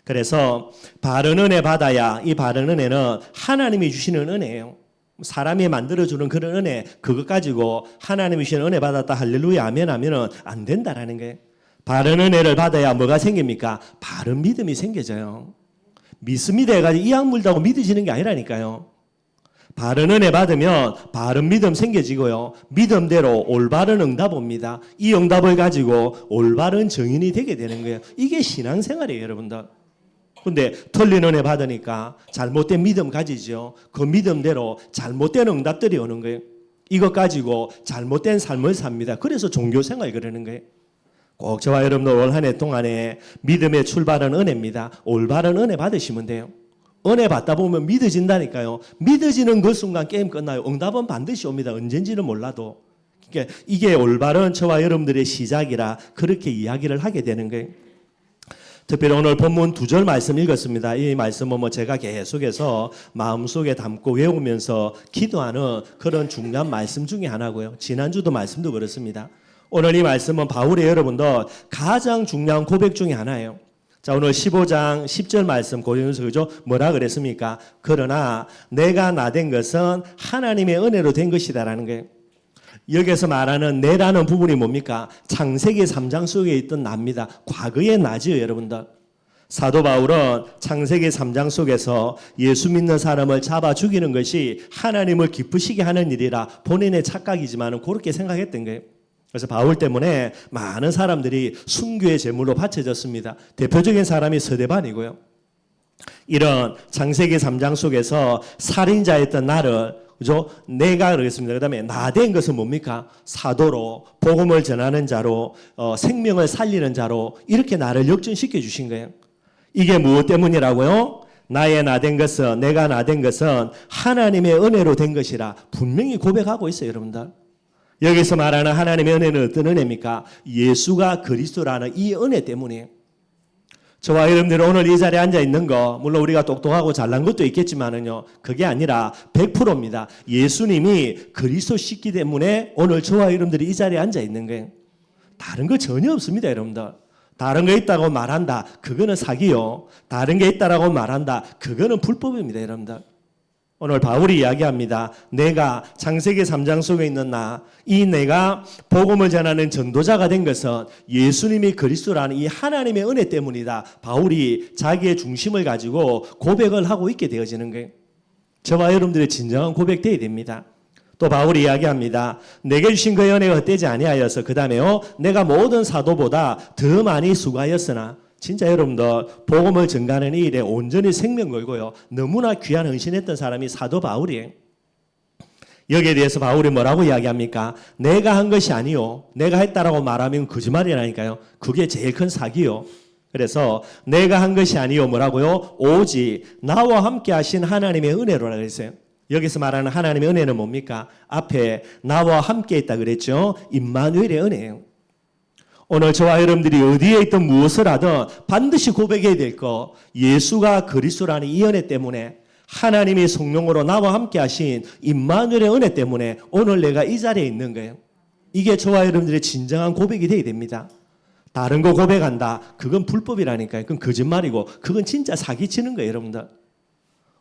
그래서 바른 은혜 받아야 이 바른 은혜는 하나님이 주시는 은혜예요. 사람이 만들어주는 그런 은혜, 그것 가지고 하나님이 주시는 은혜 받았다 할렐루야 아멘 하면은 안 된다라는 거예요. 바른 은혜를 받아야 뭐가 생깁니까? 바른 믿음이 생겨져요. 믿습니다 해가지고 이악 물다고 믿어지는 게 아니라니까요. 바른 은혜 받으면 바른 믿음 생겨지고요. 믿음대로 올바른 응답 옵니다. 이 응답을 가지고 올바른 증인이 되게 되는 거예요. 이게 신앙생활이에요, 여러분들. 근데 틀린 은혜 받으니까 잘못된 믿음 가지죠. 그 믿음대로 잘못된 응답들이 오는 거예요. 이것 가지고 잘못된 삶을 삽니다. 그래서 종교생활 그러는 거예요. 꼭 저와 여러분들 올 한 해 동안에 믿음의 출발은 은혜입니다. 올바른 은혜 받으시면 돼요. 은혜 받다 보면 믿어진다니까요. 믿어지는 그 순간 게임 끝나요. 응답은 반드시 옵니다. 언젠지는 몰라도. 그러니까 이게 올바른 저와 여러분들의 시작이라 그렇게 이야기를 하게 되는 거예요. 특별히 오늘 본문 2절 말씀 읽었습니다. 이 말씀은 뭐 제가 계속해서 마음속에 담고 외우면서 기도하는 그런 중요한 말씀 중에 하나고요. 지난주도 말씀도 그렇습니다. 오늘 이 말씀은 바울의 여러분들 가장 중요한 고백 중에 하나예요. 자, 오늘 15장 10절 말씀 고린도서 그죠? 뭐라 그랬습니까? 그러나 내가 나된 것은 하나님의 은혜로 된 것이다라는 거예요. 여기서 말하는 내라는 부분이 뭡니까? 창세기 3장 속에 있던 나입니다. 과거의 나지요, 여러분들. 사도 바울은 창세기 3장 속에서 예수 믿는 사람을 잡아 죽이는 것이 하나님을 기쁘시게 하는 일이라 본인의 착각이지만 그렇게 생각했던 거예요. 그래서 바울 때문에 많은 사람들이 순교의 제물로 바쳐졌습니다. 대표적인 사람이 서대반이고요. 이런 창세기 3장 속에서 살인자였던 나를 그죠? 내가 그러겠습니다. 그 다음에 나 된 것은 뭡니까? 사도로, 복음을 전하는 자로, 생명을 살리는 자로 이렇게 나를 역전시켜 주신 거예요. 이게 무엇 때문이라고요? 나의 나 된 것은, 내가 나 된 것은 하나님의 은혜로 된 것이라 분명히 고백하고 있어요, 여러분들. 여기서 말하는 하나님의 은혜는 어떤 은혜입니까? 예수가 그리스도라는 이 은혜 때문이에요. 저와 여러분들이 오늘 이 자리에 앉아 있는 거, 물론 우리가 똑똑하고 잘난 것도 있겠지만은요, 그게 아니라 100%입니다. 예수님이 그리스도시기 때문에 오늘 저와 여러분들이 이 자리에 앉아 있는 거예요. 다른 거 전혀 없습니다, 여러분들. 다른 게 있다고 말한다, 그거는 사기요. 다른 게 있다라고 말한다, 그거는 불법입니다, 여러분들. 오늘 바울이 이야기합니다. 내가 창세기 3장 속에 있는 이 내가 복음을 전하는 전도자가 된 것은 예수님이 그리스도라는 이 하나님의 은혜 때문이다. 바울이 자기의 중심을 가지고 고백을 하고 있게 되어지는 거예요. 저와 여러분들의 진정한 고백되어야 됩니다. 또 바울이 이야기합니다. 내게 주신 그 은혜가 헛되지 아니하여서 그 다음에요. 내가 모든 사도보다 더 많이 수고하였으나 진짜 여러분들 복음을 전가하는 이 일에 온전히 생명 걸고요. 너무나 귀한 헌신했던 사람이 사도 바울이에요. 여기에 대해서 바울이 뭐라고 이야기합니까? 내가 한 것이 아니요. 내가 했다라고 말하면 거짓말이라니까요. 그게 제일 큰 사기요. 그래서 내가 한 것이 아니요. 뭐라고요? 오직 나와 함께 하신 하나님의 은혜로라 그랬어요. 여기서 말하는 하나님의 은혜는 뭡니까? 앞에 나와 함께 있다 그랬죠. 임마누엘의 은혜예요. 오늘 저와 여러분들이 어디에 있든 무엇을 하든 반드시 고백해야 될 거, 예수가 그리스도라는 이 은혜 때문에 하나님이 성령으로 나와 함께 하신 임마누엘의 은혜 때문에 오늘 내가 이 자리에 있는 거예요. 이게 저와 여러분들의 진정한 고백이 되어야 됩니다. 다른 거 고백한다, 그건 불법이라니까요. 그건 거짓말이고 그건 진짜 사기치는 거예요, 여러분들.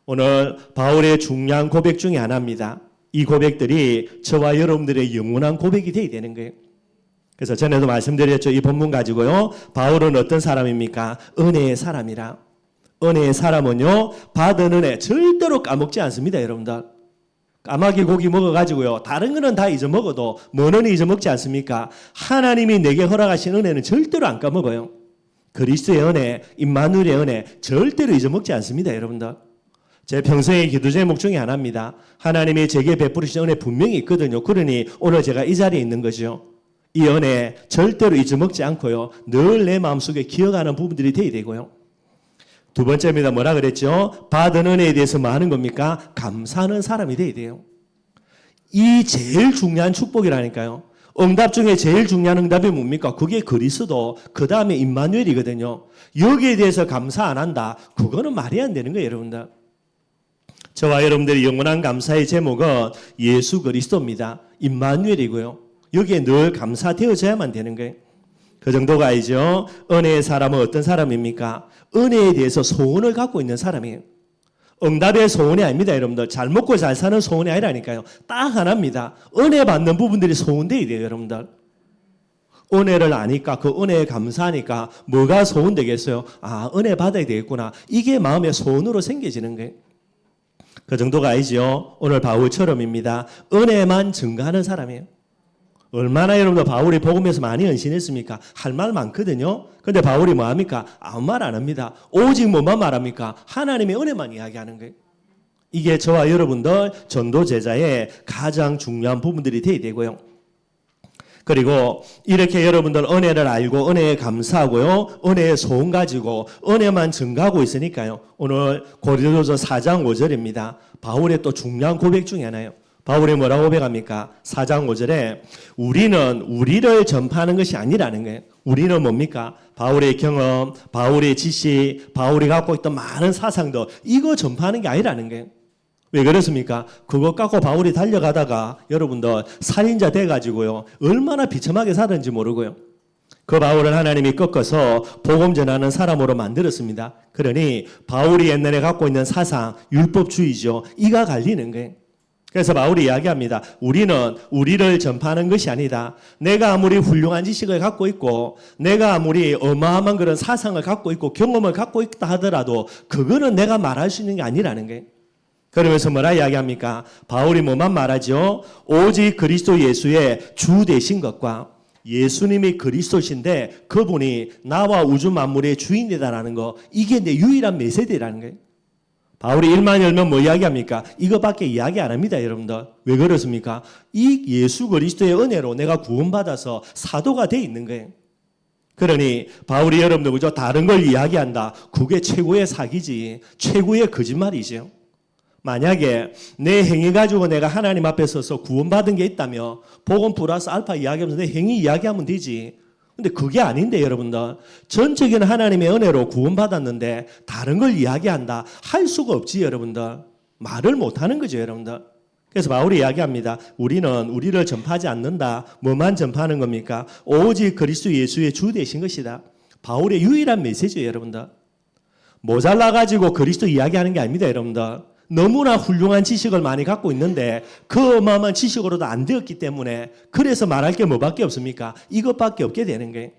오늘 바울의 중요한 고백 중에 하나입니다. 이 고백들이 저와 여러분들의 영원한 고백이 되어야 되는 거예요. 그래서 전에도 말씀드렸죠. 이 본문 가지고요. 바울은 어떤 사람입니까? 은혜의 사람이라. 은혜의 사람은요. 받은 은혜 절대로 까먹지 않습니다. 여러분들. 까마귀 고기 먹어가지고요. 다른 거는 다 잊어먹어도 뭐는 잊어먹지 않습니까? 하나님이 내게 허락하신 은혜는 절대로 안 까먹어요. 그리스도의 은혜, 임마누엘의 은혜 절대로 잊어먹지 않습니다. 여러분들. 제 평생의 기도 제목 중에 하나입니다. 하나님이 제게 베푸시는 은혜 분명히 있거든요. 그러니 오늘 제가 이 자리에 있는 거죠. 이 은혜 절대로 잊어먹지 않고요. 늘 내 마음속에 기억하는 부분들이 되어야 되고요. 두 번째입니다. 뭐라 그랬죠? 받은 은혜에 대해서 뭐 하는 겁니까? 감사하는 사람이 되어야 돼요. 이 제일 중요한 축복이라니까요. 응답 중에 제일 중요한 응답이 뭡니까? 그게 그리스도, 그 다음에 임마누엘이거든요. 여기에 대해서 감사 안 한다. 그거는 말이 안 되는 거예요, 여러분들. 저와 여러분들의 영원한 감사의 제목은 예수 그리스도입니다. 임마누엘이고요. 여기에 늘 감사되어져야만 되는 거예요. 그 정도가 아니죠. 은혜의 사람은 어떤 사람입니까? 은혜에 대해서 소원을 갖고 있는 사람이에요. 응답의 소원이 아닙니다, 여러분들. 잘 먹고 잘 사는 소원이 아니라니까요. 딱 하나입니다. 은혜 받는 부분들이 소원돼야 돼요, 여러분들. 은혜를 아니까, 그 은혜에 감사하니까 뭐가 소원되겠어요? 아, 은혜 받아야 되겠구나. 이게 마음의 소원으로 생겨지는 거예요. 그 정도가 아니죠. 오늘 바울처럼입니다. 은혜만 증거하는 사람이에요. 얼마나 여러분들 바울이 복음에서 많이 헌신했습니까? 할 말 많거든요. 근데 바울이 뭐 합니까? 아무 말 안 합니다. 오직 뭐만 말합니까? 하나님의 은혜만 이야기하는 거예요. 이게 저와 여러분들 전도 제자의 가장 중요한 부분들이 되어야 되고요. 그리고 이렇게 여러분들 은혜를 알고 은혜에 감사하고요. 은혜의 소원 가지고 은혜만 증가하고 있으니까요. 오늘 고린도서 4장 5절입니다. 바울의 또 중요한 고백 중에 하나예요. 바울이 뭐라고 고백합니까? 4장 5절에 우리는 우리를 전파하는 것이 아니라는 거예요. 우리는 뭡니까? 바울의 경험, 바울의 지식, 바울이 갖고 있던 많은 사상들 이거 전파하는 게 아니라는 거예요. 왜 그렇습니까? 그것 갖고 바울이 달려가다가 여러분들 살인자 돼가지고요. 얼마나 비참하게 살았는지 모르고요. 그 바울을 하나님이 꺾어서 복음 전하는 사람으로 만들었습니다. 그러니 바울이 옛날에 갖고 있는 사상, 율법주의죠. 이가 갈리는 거예요. 그래서 바울이 이야기합니다. 우리는 우리를 전파하는 것이 아니다. 내가 아무리 훌륭한 지식을 갖고 있고 내가 아무리 어마어마한 그런 사상을 갖고 있고 경험을 갖고 있다 하더라도 그거는 내가 말할 수 있는 게 아니라는 거예요. 그러면서 뭐라 이야기합니까? 바울이 뭐만 말하죠? 오직 그리스도 예수의 주 되신 것과 예수님이 그리스도신데 그분이 나와 우주 만물의 주인이다라는 거 이게 내 유일한 메시지라는 거예요. 바울이 일만 열면 뭐 이야기합니까? 이것밖에 이야기 안 합니다, 여러분들. 왜 그렇습니까? 이 예수 그리스도의 은혜로 내가 구원받아서 사도가 돼 있는 거예요. 그러니 바울이 여러분들 그죠? 다른 걸 이야기한다. 그게 최고의 사기지. 최고의 거짓말이죠. 만약에 내 행위 가지고 내가 하나님 앞에 서서 구원받은 게 있다면 복음 플러스 알파 이야기하면서 내 행위 이야기하면 되지. 근데 그게 아닌데 여러분들. 전적인 하나님의 은혜로 구원받았는데 다른 걸 이야기한다. 할 수가 없지 여러분들. 말을 못하는 거죠 여러분들. 그래서 바울이 이야기합니다. 우리는 우리를 전파하지 않는다. 뭐만 전파하는 겁니까? 오직 그리스도 예수의 주 되신 것이다. 바울의 유일한 메시지예요 여러분들. 모자라가지고 그리스도 이야기하는 게 아닙니다 여러분들. 너무나 훌륭한 지식을 많이 갖고 있는데 그 어마어마한 지식으로도 안 되었기 때문에 그래서 말할 게 뭐밖에 없습니까? 이것밖에 없게 되는 거예요.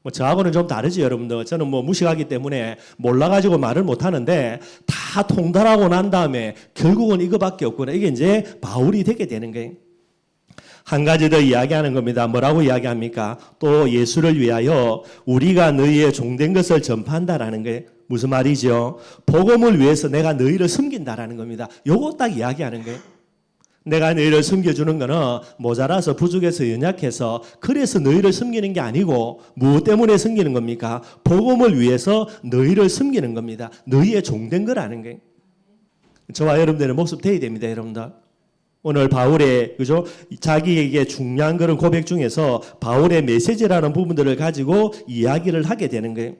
뭐 저하고는 좀 다르지 여러분들. 저는 뭐 무식하기 때문에 몰라가지고 말을 못하는데 다 통달하고 난 다음에 결국은 이거밖에 없구나. 이게 이제 바울이 되게 되는 거예요. 한 가지 더 이야기하는 겁니다. 뭐라고 이야기합니까? 또 예수를 위하여 우리가 너희의 종된 것을 전파한다라는 거예요. 무슨 말이죠? 복음을 위해서 내가 너희를 섬긴다라는 겁니다. 요거 딱 이야기하는 거예요. 내가 너희를 섬겨주는 거는 모자라서 부족해서 연약해서 그래서 너희를 섬기는 게 아니고 무엇 때문에 섬기는 겁니까? 복음을 위해서 너희를 섬기는 겁니다. 너희의 종된 거라는 거예요. 저와 여러분들의 모습 돼야 됩니다, 여러분들. 오늘 바울의 그죠? 자기에게 중요한 그런 고백 중에서 바울의 메시지라는 부분들을 가지고 이야기를 하게 되는 거예요.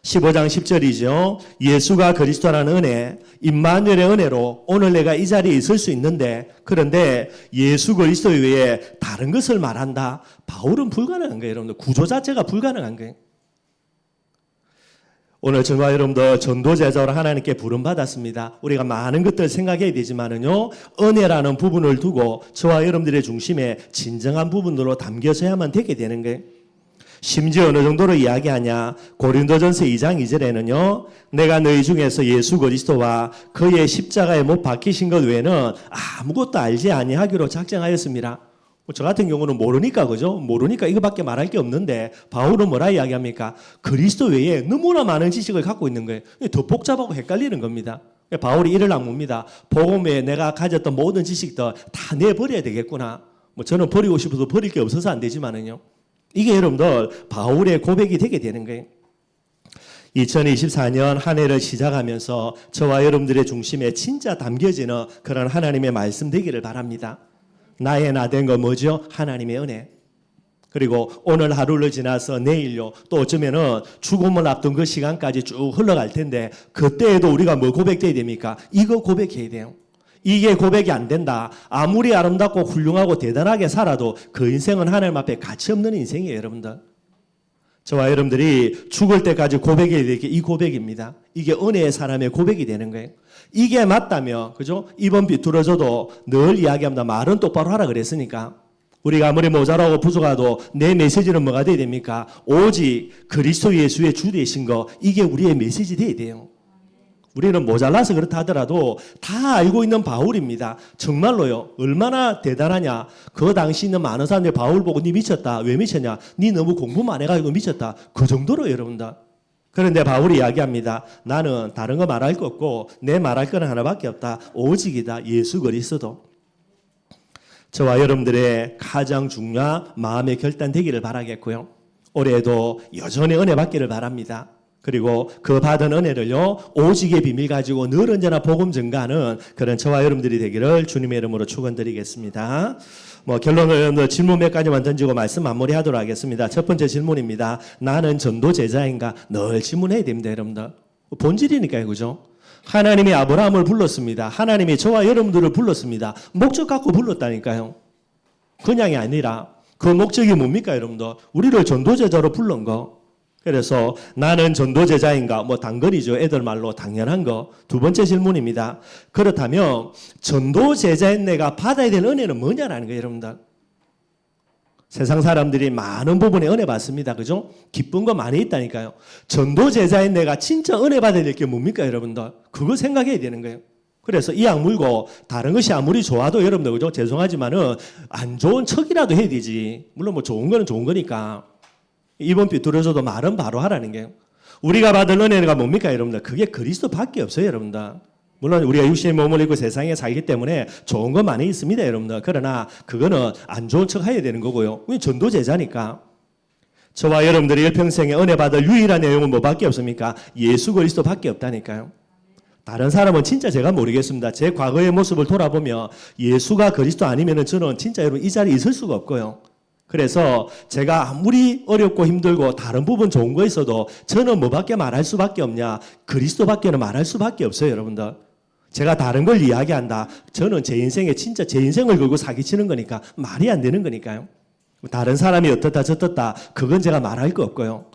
15장 10절이죠. 예수가 그리스도라는 은혜, 임마누엘의 은혜로 오늘 내가 이 자리에 있을 수 있는데 그런데 예수 그리스도 외에 다른 것을 말한다. 바울은 불가능한 거예요. 여러분들 구조 자체가 불가능한 거예요. 오늘 저와 여러분들 전도제자로 하나님께 부름받았습니다. 우리가 많은 것들 생각해야 되지만은요, 은혜라는 부분을 두고 저와 여러분들의 중심에 진정한 부분으로 담겨져야만 되게 되는 거예요. 심지어 어느 정도로 이야기하냐? 고린도전서 2장 2절에는요. 내가 너희 중에서 예수 그리스도와 그의 십자가에 못 박히신 것 외에는 아무것도 알지 아니하기로 작정하였습니다. 저 같은 경우는 모르니까 그죠? 모르니까 이거밖에 말할 게 없는데 바울은 뭐라 이야기합니까? 그리스도 외에 너무나 많은 지식을 갖고 있는 거예요. 더 복잡하고 헷갈리는 겁니다. 바울이 이를 악무입니다. 복음에 내가 가졌던 모든 지식들 다 내버려야 되겠구나. 뭐 저는 버리고 싶어도 버릴 게 없어서 안 되지만은요. 이게 여러분들 바울의 고백이 되게 되는 거예요. 2024년 한 해를 시작하면서 저와 여러분들의 중심에 진짜 담겨지는 그런 하나님의 말씀 되기를 바랍니다. 나의 나 된 거 뭐죠? 하나님의 은혜. 그리고 오늘 하루를 지나서 내일요. 또 어쩌면은 죽음을 앞둔 그 시간까지 쭉 흘러갈 텐데 그때에도 우리가 뭐 고백돼야 됩니까? 이거 고백해야 돼요. 이게 고백이 안 된다. 아무리 아름답고 훌륭하고 대단하게 살아도 그 인생은 하나님 앞에 가치 없는 인생이에요, 여러분들. 저와 여러분들이 죽을 때까지 고백해야 될 게 이 고백입니다. 이게 은혜의 사람의 고백이 되는 거예요. 이게 맞다면, 그죠? 입은 비뚤어져도 늘 이야기합니다. 말은 똑바로 하라 그랬으니까. 우리가 아무리 모자라고 부족하도 내 메시지는 뭐가 돼야 됩니까? 오직 그리스도 예수의 주 되신 거, 이게 우리의 메시지 돼야 돼요. 우리는 모자라서 그렇다 하더라도 다 알고 있는 바울입니다. 정말로요. 얼마나 대단하냐. 그 당시 있는 많은 사람들이 바울 보고 니 미쳤다. 왜 미쳤냐. 니 너무 공부만 해가지고 미쳤다. 그 정도로 여러분들. 그런데 바울이 이야기합니다. 나는 다른 거 말할 거 없고 내 말할 거는 하나밖에 없다. 오직이다. 예수 그리스도. 저와 여러분들의 가장 중요한 마음의 결단 되기를 바라겠고요. 올해도 여전히 은혜 받기를 바랍니다. 그리고 그 받은 은혜를요, 오직의 비밀 가지고 늘 언제나 복음 증가하는 그런 저와 여러분들이 되기를 주님의 이름으로 축원드리겠습니다. 결론을 질문 몇 가지만 던지고 말씀 마무리하도록 하겠습니다. 첫 번째 질문입니다. 나는 전도 제자인가? 늘 질문해야 됩니다, 여러분들. 본질이니까요, 그죠? 하나님이 아브라함을 불렀습니다. 하나님이 저와 여러분들을 불렀습니다. 목적 갖고 불렀다니까요. 그냥이 아니라 그 목적이 뭡니까, 여러분들? 우리를 전도 제자로 불른 거. 그래서 나는 전도제자인가? 당근이죠. 애들 말로 당연한 거. 두 번째 질문입니다. 그렇다면 전도제자인 내가 받아야 될 은혜는 뭐냐라는 거예요, 여러분들. 세상 사람들이 많은 부분에 은혜 받습니다. 그죠? 기쁜 거 많이 있다니까요. 전도제자인 내가 진짜 은혜 받아야 될 게 뭡니까, 여러분들? 그거 생각해야 되는 거예요. 그래서 이 악물고 다른 것이 아무리 좋아도 여러분들, 그죠? 죄송하지만은 안 좋은 척이라도 해야 되지. 물론 좋은 거는 좋은 거니까. 입은 비뚤어져도 말은 바로 하라는 게요. 우리가 받을 은혜가 뭡니까, 여러분들? 그게 그리스도밖에 없어요, 여러분들. 물론 우리가 육신의 몸을 입고 세상에 살기 때문에 좋은 건 많이 있습니다, 여러분들. 그러나 그거는 안 좋은 척 해야 되는 거고요. 우리 전도제자니까. 저와 여러분들이 일평생에 은혜 받을 유일한 내용은 뭐밖에 없습니까? 예수 그리스도밖에 없다니까요. 다른 사람은 진짜 제가 모르겠습니다. 제 과거의 모습을 돌아보면 예수가 그리스도 아니면은 저는 진짜 여러분 이 자리에 있을 수가 없고요. 그래서 제가 아무리 어렵고 힘들고 다른 부분 좋은 거 있어도 저는 뭐밖에 말할 수밖에 없냐? 그리스도밖에는 말할 수밖에 없어요, 여러분들. 제가 다른 걸 이야기한다. 저는 제 인생에 진짜 제 인생을 걸고 사기치는 거니까 말이 안 되는 거니까요. 다른 사람이 어떻다 저떻다 그건 제가 말할 거 없고요.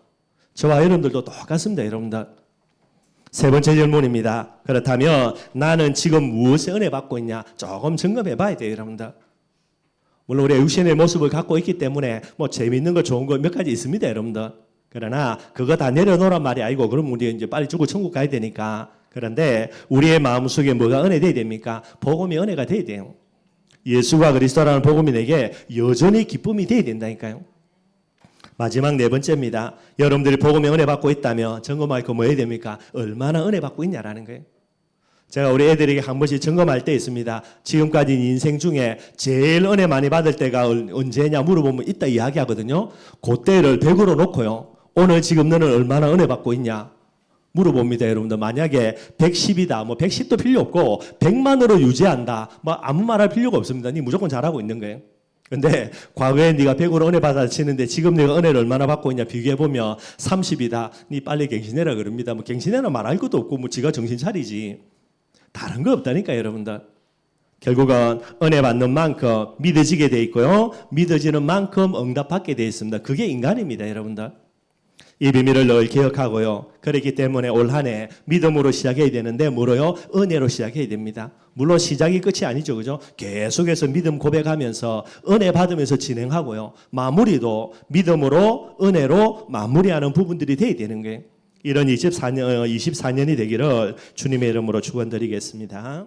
저와 여러분들도 똑같습니다, 여러분들. 세 번째 질문입니다. 그렇다면 나는 지금 무엇에 은혜 받고 있냐? 조금 점검해 봐야 돼요, 여러분들. 물론 우리가 육신의 모습을 갖고 있기 때문에 뭐 재밌는 거 좋은 거 몇 가지 있습니다, 여러분들. 그러나 그거 다 내려놓으란 말이 아니고 그럼 우리 이제 빨리 죽고 천국 가야 되니까. 그런데 우리의 마음속에 뭐가 은혜 돼야 됩니까? 복음이 은혜가 돼야 돼요. 예수가 그리스도라는 복음이 내게 여전히 기쁨이 돼야 된다니까요. 마지막 네 번째입니다. 여러분들이 복음에 은혜 받고 있다면 점검할 거 뭐 해야 됩니까? 얼마나 은혜 받고 있냐라는 거예요. 제가 우리 애들에게 한 번씩 점검할 때 있습니다. 지금까지 인생 중에 제일 은혜 많이 받을 때가 언제냐 물어보면 이따 이야기하거든요. 그때를 100으로 놓고요. 오늘 지금 너는 얼마나 은혜 받고 있냐? 물어봅니다, 여러분들. 만약에 110이다, 뭐 110도 필요 없고 100만으로 유지한다, 뭐 아무 말할 필요가 없습니다. 네 무조건 잘하고 있는 거예요. 근데 과거에 네가 100으로 은혜 받아치는데 지금 네가 은혜를 얼마나 받고 있냐 비교해보면 30이다. 네 빨리 갱신해라 그럽니다. 뭐 갱신해라 말할 것도 없고 뭐 지가 정신 차리지. 다른 거 없다니까, 여러분들. 결국은 은혜 받는 만큼 믿어지게 돼 있고요. 믿어지는 만큼 응답받게 돼 있습니다. 그게 인간입니다, 여러분들. 이 비밀을 늘 기억하고요. 그렇기 때문에 올 한 해 믿음으로 시작해야 되는데 뭐로요? 은혜로 시작해야 됩니다. 물론 시작이 끝이 아니죠. 그죠? 계속해서 믿음 고백하면서 은혜 받으면서 진행하고요. 마무리도 믿음으로 은혜로 마무리하는 부분들이 돼야 되는 거예요. 이런 24년이 되기를 주님의 이름으로 축원드리겠습니다.